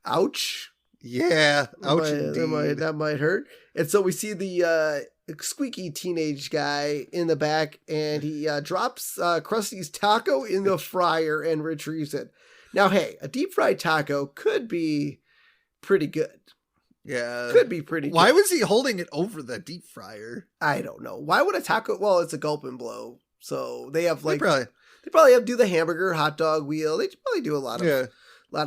Ouch. Yeah, ouch indeed. That might hurt. And so we see the squeaky teenage guy in the back, and he drops Krusty's taco in the fryer and retrieves it. Now, hey, a deep fried taco could be pretty good. Yeah. Could be pretty good. Why was he holding it over the deep fryer? I don't know. Why would a taco... Well, it's a Gulp and Blow. So they have like... They probably have to do the hamburger, hot dog wheel. They probably do a lot of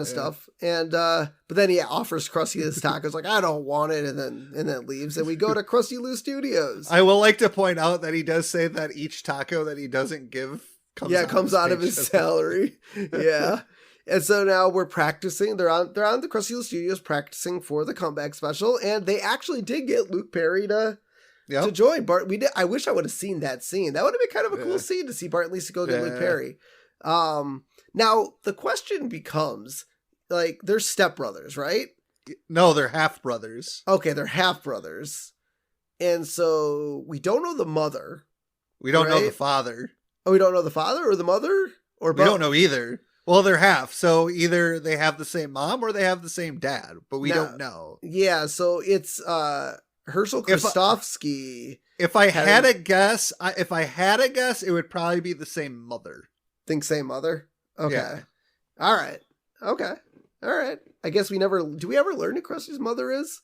stuff. And but then he offers Krusty his tacos, like, I don't want it, and then leaves. And we go to Krusty Lou Studios. I will like to point out that he does say that each taco that he doesn't give comes out of his salary. Yeah. And so now we're practicing. They're on the Krusty Lou Studios practicing for the comeback special, and they actually did get Luke Perry to join. Bart, I wish I would have seen that scene. That would have been kind of a cool scene to see Bart and Lisa go get Luke Perry. Now the question becomes, like, they're stepbrothers, right? No, they're half brothers. Okay, they're half brothers, and so we don't know the mother. We don't know the father. Oh, we don't know the father or the mother, or both? We don't know either. Well, they're half, so either they have the same mom or they have the same dad, but we don't know. Yeah, so it's Herschel Kristofsky. If I had a guess, it would probably be the same mother. Think same mother? Okay. Yeah. All right. Okay. All right. I guess do we ever learn who Krusty's mother is?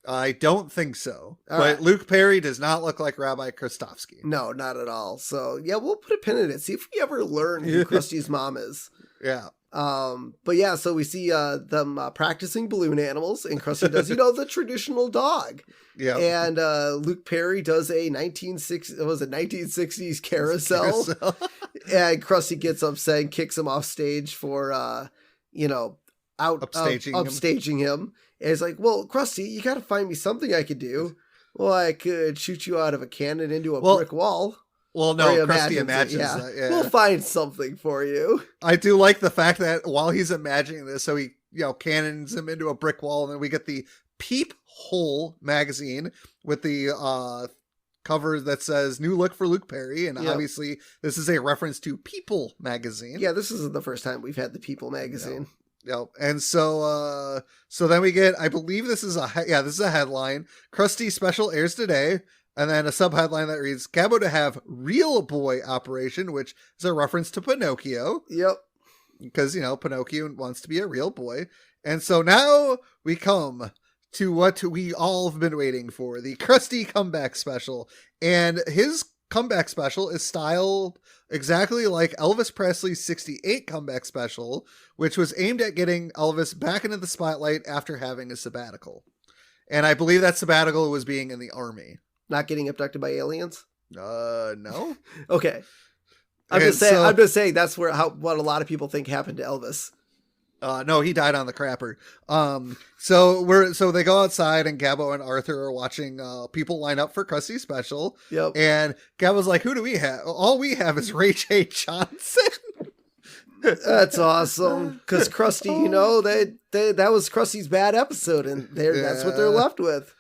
I don't think so. All but right. Luke Perry does not look like Rabbi Kristofsky. No, not at all. So yeah, we'll put a pin in it. See if we ever learn who Krusty's mom is. Yeah. But yeah, so we see them practicing balloon animals, and Krusty does, the traditional dog. Yeah. And Luke Perry does a 1960s carousel. And Krusty gets upset and kicks him off stage for upstaging him. And he's like, well, Krusty, you got to find me something I could do. Well, I could shoot you out of a cannon into a brick wall. Well, no, Krusty imagines that. Yeah. We'll find something for you. I do like the fact that while he's imagining this, so he, cannons him into a brick wall, and then we get the Peephole magazine with the cover that says "New Look for Luke Perry," and obviously this is a reference to People magazine. Yeah, this isn't the first time we've had the People magazine. Yep. And so then we get, I believe this is a headline. Krusty special airs today. And then a sub-headline that reads, Gabbo to have real boy operation, which is a reference to Pinocchio. Yep. Because, Pinocchio wants to be a real boy. And so now we come to what we all have been waiting for, the Krusty comeback special. And his comeback special is styled exactly like Elvis Presley's 68 comeback special, which was aimed at getting Elvis back into the spotlight after having a sabbatical. And I believe that sabbatical was being in the army. Not getting abducted by aliens? No. Okay. I'm just saying that's what a lot of people think happened to Elvis. No, he died on the crapper. So they go outside, and Gabbo and Arthur are watching people line up for Krusty's special. Yep. And Gabbo's like, "Who do we have? All we have is Ray J. Johnson." That's awesome, because Krusty, that was Krusty's bad episode, and that's what they're left with.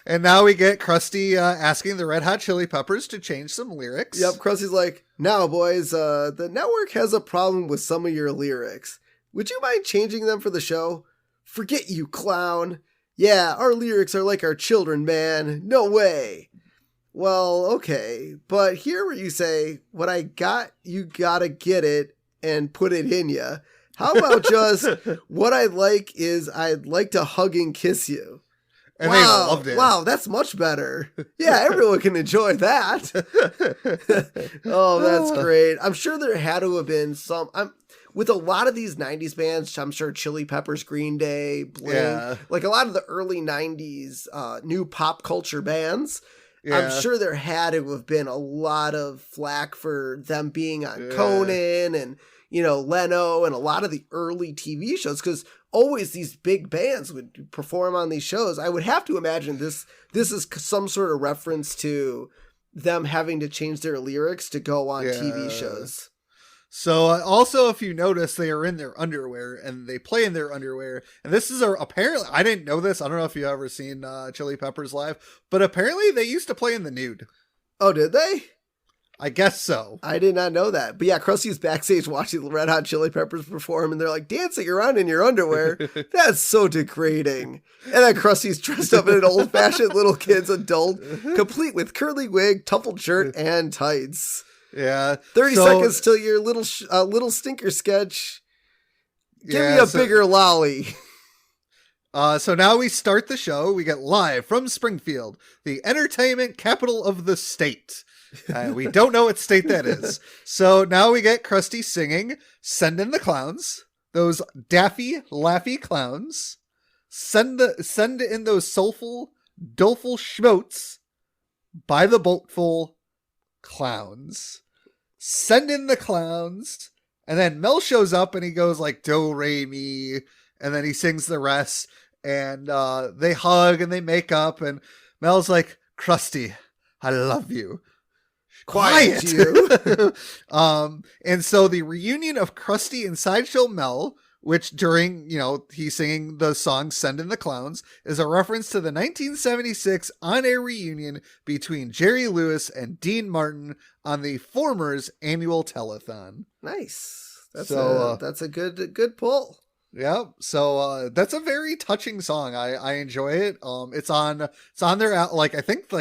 And now we get Krusty asking the Red Hot Chili Peppers to change some lyrics. Yep, Krusty's like, now, boys, the network has a problem with some of your lyrics. Would you mind changing them for the show? Forget you, clown. Yeah, our lyrics are like our children, man. No way. Well, okay, but here where you say, what I got, you gotta get it and put it in ya. How about just, what I like is I'd like to hug and kiss you. And they loved it. Wow, that's much better. Yeah, everyone can enjoy that. Oh, that's great. I'm sure there had to have been some... with a lot of these 90s bands, I'm sure Chili Peppers, Green Day, Blink, like a lot of the early 90s new pop culture bands, I'm sure there had to have been a lot of flack for them being on Conan and, you know, Leno and a lot of the early TV shows, because always these big bands would perform on these shows. I would have to imagine this is some sort of reference to them having to change their lyrics to go on TV shows. So also, if you notice, they are in their underwear and they play in their underwear. And this is apparently, I didn't know this. I don't know if you've ever seen Chili Peppers live, but apparently they used to play in the nude. Oh, did they? I guess so. I did not know that. But yeah, Krusty's backstage watching the Red Hot Chili Peppers perform, and they're like dancing around in your underwear. That's so degrading. And then Krusty's dressed up in an old-fashioned little kid's adult, complete with curly wig, tuffled shirt, and tights. Yeah. 30 seconds till your little stinker sketch. Give me a bigger lolly. So now we start the show. We get live from Springfield, the entertainment capital of the state. We don't know what state that is. So now we get Krusty singing, "Send in the clowns, those daffy, laughy clowns. Send in those soulful, doleful schmotes by the boatful clowns. Send in the clowns." And then Mel shows up and he goes like, "Do, re, mi," and then he sings the rest, and they hug and they make up, and Mel's like, "Krusty, I love you. Quiet you." And so the reunion of Krusty and Sideshow Mel, which during, he's singing the song "Send in the Clowns," is a reference to the 1976 on-air reunion between Jerry Lewis and Dean Martin on the former's annual telethon. Nice. That's a good pull. Yeah, so that's a very touching song. I enjoy it. It's on their I think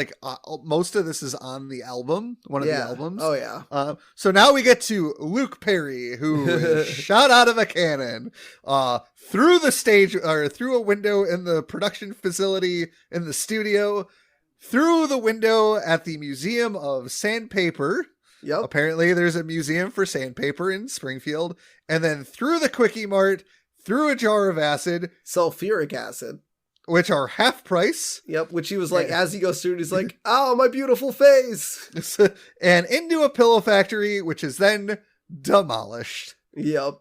most of this is on the album, one of the albums. Oh yeah. So now we get to Luke Perry, who is shot out of a cannon through the stage, or through a window in the production facility in the studio, through the window at the Museum of Sandpaper. Yep. Apparently there's a museum for sandpaper in Springfield, and then through the Quickie Mart, through a jar of acid, sulfuric acid, which are half price. Yep. Which he was like, as he goes through, he's like, "Oh, my beautiful face," and into a pillow factory, which is then demolished. Yep.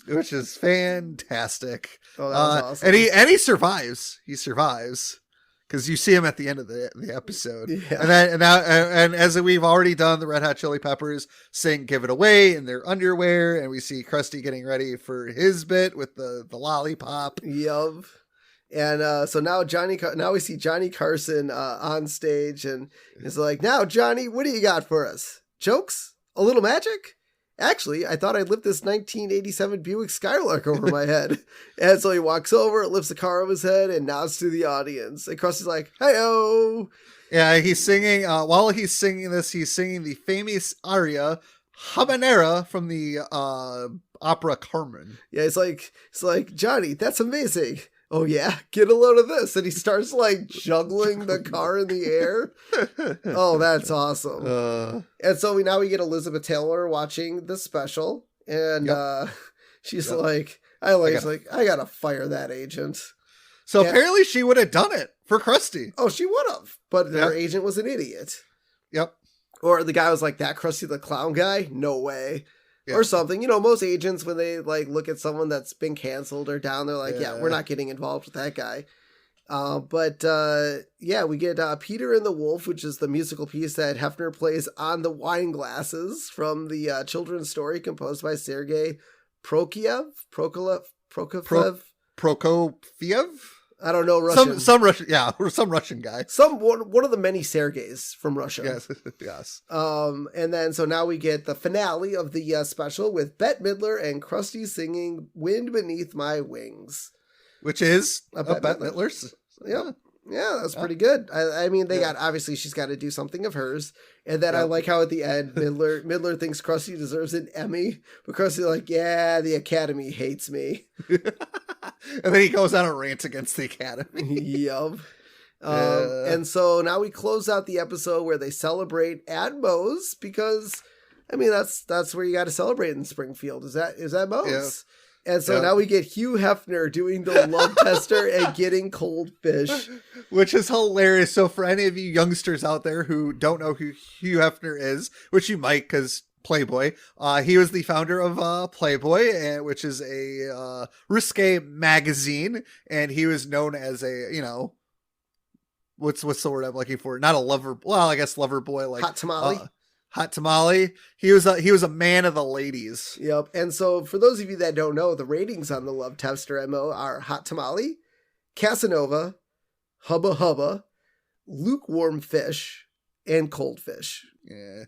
Which is fantastic. Oh, that was awesome. And he survives. He survives. Because you see him at the end of the episode. Yeah. And as we've already done, the Red Hot Chili Peppers sing "Give It Away" in their underwear, and we see Krusty getting ready for his bit with the lollipop. Yup. And so now we see Johnny Carson on stage, and he's like, "Now, Johnny, what do you got for us? Jokes? A little magic? Actually, I thought I'd lift this 1987 Buick Skylark over my head." And so he walks over, lifts the car over his head, and nods to the audience. And Krusty's like, "Hey-o!" Yeah, he's singing, while he's singing this, he's singing the famous aria, Habanera, from the opera Carmen. Yeah, it's like, "Johnny, that's amazing. Oh yeah, get a load of this." And he starts like juggling the car in the air. Oh, that's awesome. And so we get Elizabeth Taylor watching the special, and she's like, I gotta fire that agent. So apparently she would have done it for Krusty. Oh, she would have, but her agent was an idiot. Yep. Or the guy was like, "That Krusty the Clown guy? No way." Yeah. Or something. Most agents, when they look at someone that's been canceled or down, they're like, "Yeah, we're not getting involved with that guy." But we get Peter and the Wolf, which is the musical piece that Hefner plays on the wine glasses from the children's story composed by Sergei Prokofiev. I don't know Russian. Some Russian, some Russian guy. One of the many Sergeys from Russia. Yes, yes. And then so now we get the finale of the special with Bette Midler and Krusty singing "Wind Beneath My Wings," which is a Bette Midler's. Yep. Yeah, that's pretty good. I mean, obviously she's got to do something of hers. And then I like how at the end, Midler thinks Krusty deserves an Emmy, but Krusty's like, "Yeah, the Academy hates me." And then he goes on a rant against the Academy. Yup. And so now we close out the episode where they celebrate at Moe's because, I mean, that's where you got to celebrate in Springfield. Is that Moe's? Yeah. And so now we get Hugh Hefner doing the love tester and getting cold fish. Which is hilarious. So for any of you youngsters out there who don't know who Hugh Hefner is, which you might because Playboy, he was the founder of Playboy, which is a risque magazine. And he was known as a, what's the word I'm looking for? Not a lover. Well, I guess lover boy. Like hot tamale. Hot tamale. He was a man of the ladies. Yep. And so for those of you that don't know, the ratings on the Love Tester MO are hot tamale, Casanova, hubba hubba, lukewarm fish, and cold fish. Yeah.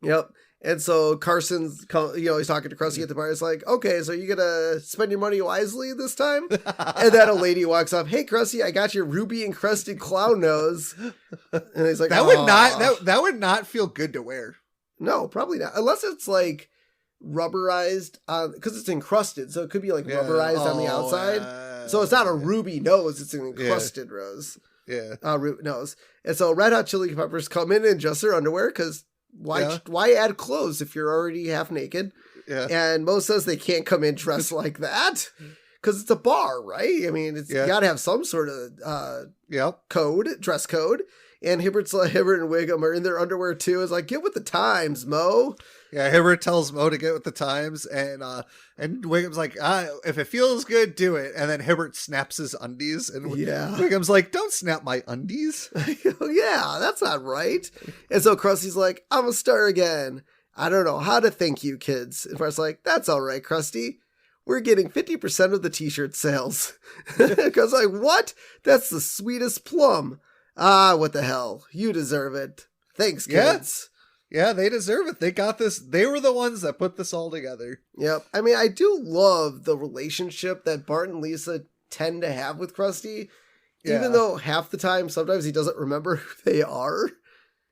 Yep. And so Carson's, he's talking to Krusty at the bar. It's like, okay, so you gonna spend your money wisely this time? And then a lady walks up, hey, Krusty, I got your ruby encrusted clown nose. And he's like, that would not feel good to wear. No, probably not. Unless it's like rubberized because it's encrusted. So it could be like rubberized on the outside. So it's not a ruby nose. It's an encrusted rose. Yeah. Nose. And so Red Hot Chili Peppers come in just their underwear because why add clothes if you're already half naked? Yeah. And Mo says they can't come in dressed like that because it's a bar, right? I mean, you got to have some sort of dress code. And Hibbert and Wiggum are in their underwear too. It's like, get with the times, Mo. Yeah, Hibbert tells Mo to get with the times, and Wiggum's like, if it feels good, do it. And then Hibbert snaps his undies, and Wiggum's like, don't snap my undies. Yeah, that's not right. And so Krusty's like, I'm a star again. I don't know how to thank you, kids. And Bart's like, that's all right, Krusty. We're getting 50% of the t-shirt sales. Because like, what? That's the sweetest plum. What the hell? You deserve it. Thanks, kids. Yeah, they deserve it. They got this. They were the ones that put this all together. Yep. I mean, I do love the relationship that Bart and Lisa tend to have with Krusty. Yeah. Even though half the time, sometimes he doesn't remember who they are.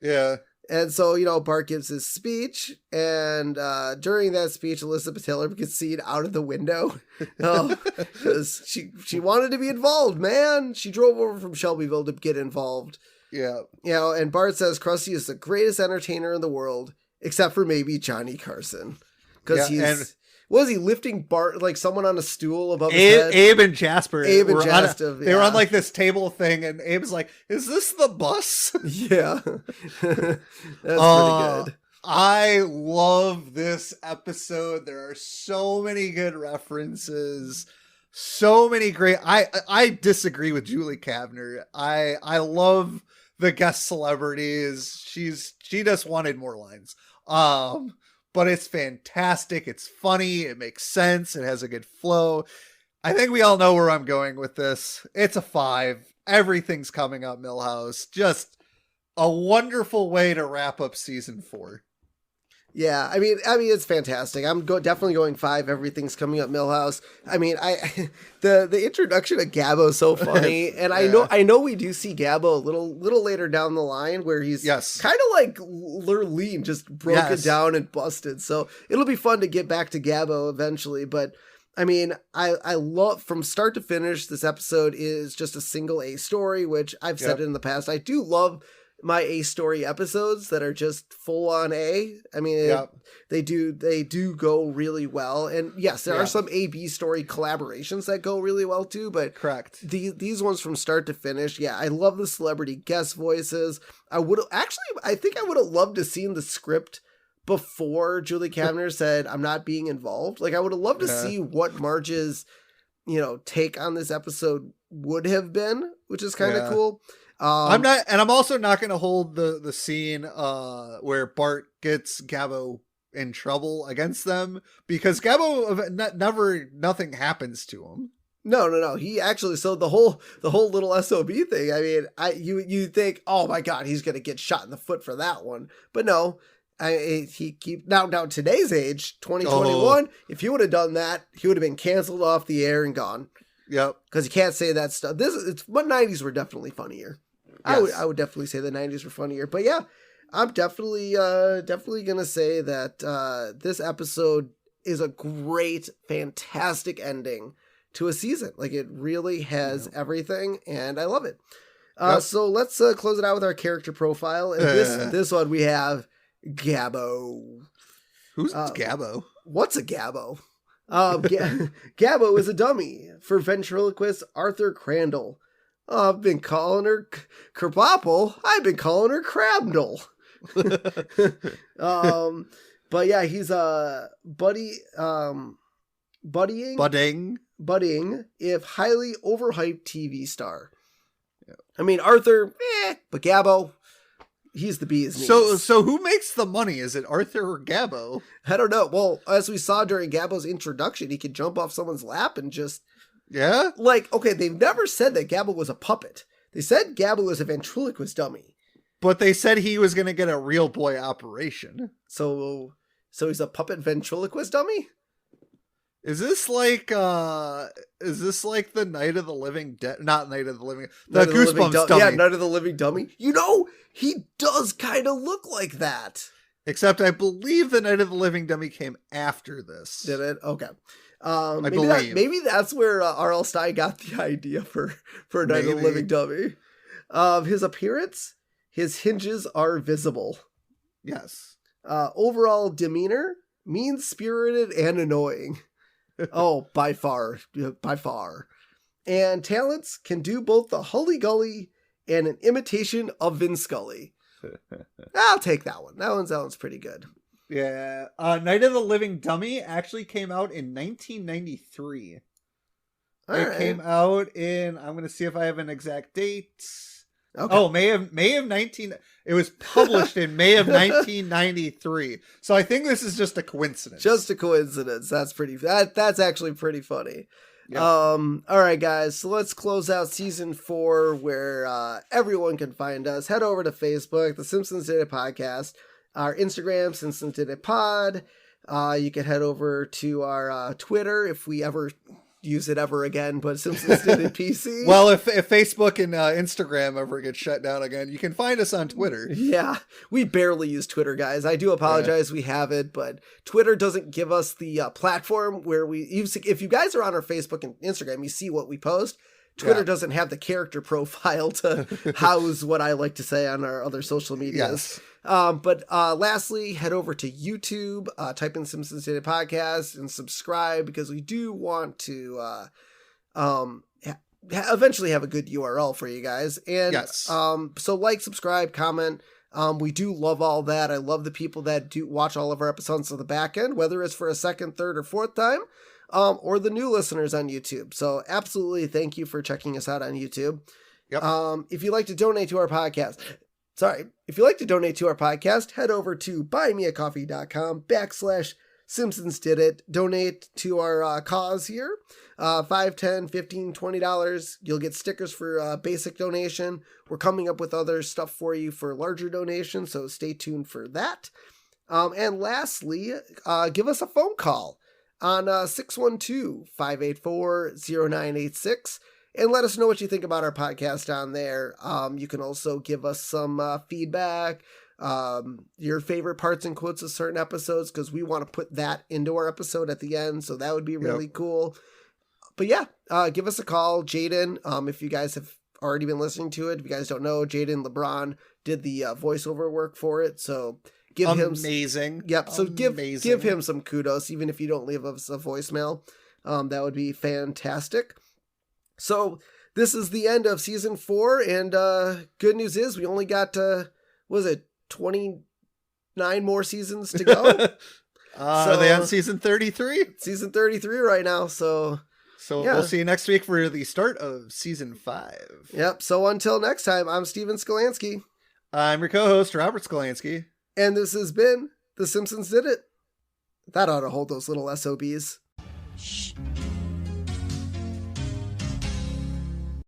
Yeah. And so, Bart gives his speech. And during that speech, Elizabeth Taylor gets seen out of the window. Because she wanted to be involved, man. She drove over from Shelbyville to get involved. Yeah. And Bart says Krusty is the greatest entertainer in the world, except for maybe Johnny Carson. Because was he lifting Bart, like someone on a stool above his head? Abe and Jasper. They were on like this table thing, and Abe's like, is this the bus? Yeah. That's pretty good. I love this episode. There are so many good references. So many great. I disagree with Julie Kavner. I love the guest celebrities. She just wanted more lines. But it's fantastic. It's funny. It makes sense. It has a good flow. I think we all know where I'm going with this. It's a 5. Everything's coming up, Milhouse. Just a wonderful way to wrap up season 4. Yeah, I mean, it's fantastic. I'm definitely going 5. Everything's coming up, Milhouse. I mean, the introduction of Gabbo's so funny, and yeah. I know we do see Gabbo a little later down the line where he's kind of like Lurleen, just broken down and busted. So it'll be fun to get back to Gabbo eventually. But I mean, I love from start to finish. This episode is just a single A story, which I've said it in the past. I do love my A story episodes that are just full on A. I mean, they do go really well. And yes, there are some A-B story collaborations that go really well too, but correct. These ones from start to finish. Yeah. I love the celebrity guest voices. I think I would have loved to seen the script before Julie Kavner said, I'm not being involved. Like I would have loved to see what Marge's, take on this episode would have been, which is kind of cool. I'm also not going to hold the scene where Bart gets Gabbo in trouble against them because Gabbo nothing happens to him. No. He actually, so the whole little S.O.B. thing. I mean, you think, oh my God, he's going to get shot in the foot for that one, but no. Now today's age, 2021. If he would have done that, he would have been canceled off the air and gone. Yep. Because you can't say that stuff. But 90s were definitely funnier. Yes. I would definitely say the 90s were funnier. But yeah, I'm definitely going to say that this episode is a great, fantastic ending to a season. Like it really has everything, and I love it. So let's close it out with our character profile. And this one we have Gabbo. Who's Gabbo? What's a Gabbo? Gabbo is a dummy for ventriloquist Arthur Crandall. I've been calling her Kerbopple. I've been calling her Crabdle. But yeah, he's a budding, if highly overhyped TV star. Yeah. I mean, Arthur, but Gabbo, he's the bee's knees. So who makes the money? Is it Arthur or Gabbo? I don't know. Well, as we saw during Gabbo's introduction, he could jump off someone's lap and just... Yeah? Like, okay, they've never said that Gabbo was a puppet. They said Gabbo was a ventriloquist dummy. But they said he was going to get a real boy operation. So he's a puppet ventriloquist dummy? Is this like the Night of the Living Dead? Not Night of the Living... The Goosebumps dummy. Yeah, Night of the Living Dummy. You know, he does kind of look like that. Except I believe the Night of the Living Dummy came after this. Did it? Okay. I believe. Maybe that's where R.L. Stine got the idea for Night of the Living Dummy. His appearance, his hinges are visible. Yes. Overall demeanor, mean-spirited and annoying. Oh, by far. And talents can do both the Hully-Gully and an imitation of Vin Scully. I'll take that one. That one's pretty good. Yeah. Night of the Living Dummy actually came out in 1993. Came out in, I'm going to see if I have an exact date. Okay. Oh, May of 19. It was published in May of 1993. So I think this is just a coincidence. Just a coincidence. That's actually pretty funny. Yep. All right, guys. So let's close out season 4, where everyone can find us. Head over to Facebook, The Simpsons Did It Podcast. Our Instagram, Simpsons Did It Pod. You can head over to our Twitter if we ever use it ever again, but Simpsons Did It PC. Well, if Facebook and Instagram ever get shut down again, you can find us on Twitter. Yeah, we barely use Twitter, guys. I do apologize we have it, but Twitter doesn't give us the platform where if you guys are on our Facebook and Instagram, you see what we post. Twitter doesn't have the character profile to house what I like to say on our other social medias. Yes. But lastly, head over to YouTube, type in Simpsons Did It Podcast and subscribe, because we do want to eventually have a good URL for you guys. And so like, subscribe, comment. We do love all that. I love the people that do watch all of our episodes on the back end, whether it's for a second, third, or fourth time. Or the new listeners on YouTube. So absolutely thank you for checking us out on YouTube. Yep. If you'd like to donate to our podcast, head over to buymeacoffee.com/Simpsons Did It. Donate to our cause here. $5, $10, $15, $20. You'll get stickers for basic donation. We're coming up with other stuff for you for larger donations, so stay tuned for that. And lastly, give us a phone call on 612-584-0986, and let us know what you think about our podcast on there. You can also give us some feedback, your favorite parts and quotes of certain episodes, because we want to put that into our episode at the end, so that would be really cool. But yeah, give us a call. Jaden, if you guys have already been listening to it, if you guys don't know, Jaden LeBron did the voiceover work for it, so... Give amazing. So give him some kudos, even if you don't leave us a voicemail. That would be fantastic. So this is the end of season 4, and good news is we only got 29 more seasons to go. Are they on season 33? Season 33 right now. So we'll see you next week for the start of season 5. Yep. So until next time, I'm Steven Skolansky. I'm your co-host, Robert Skolansky. And this has been The Simpsons Did It. That ought to hold those little S.O.B.s. Shh.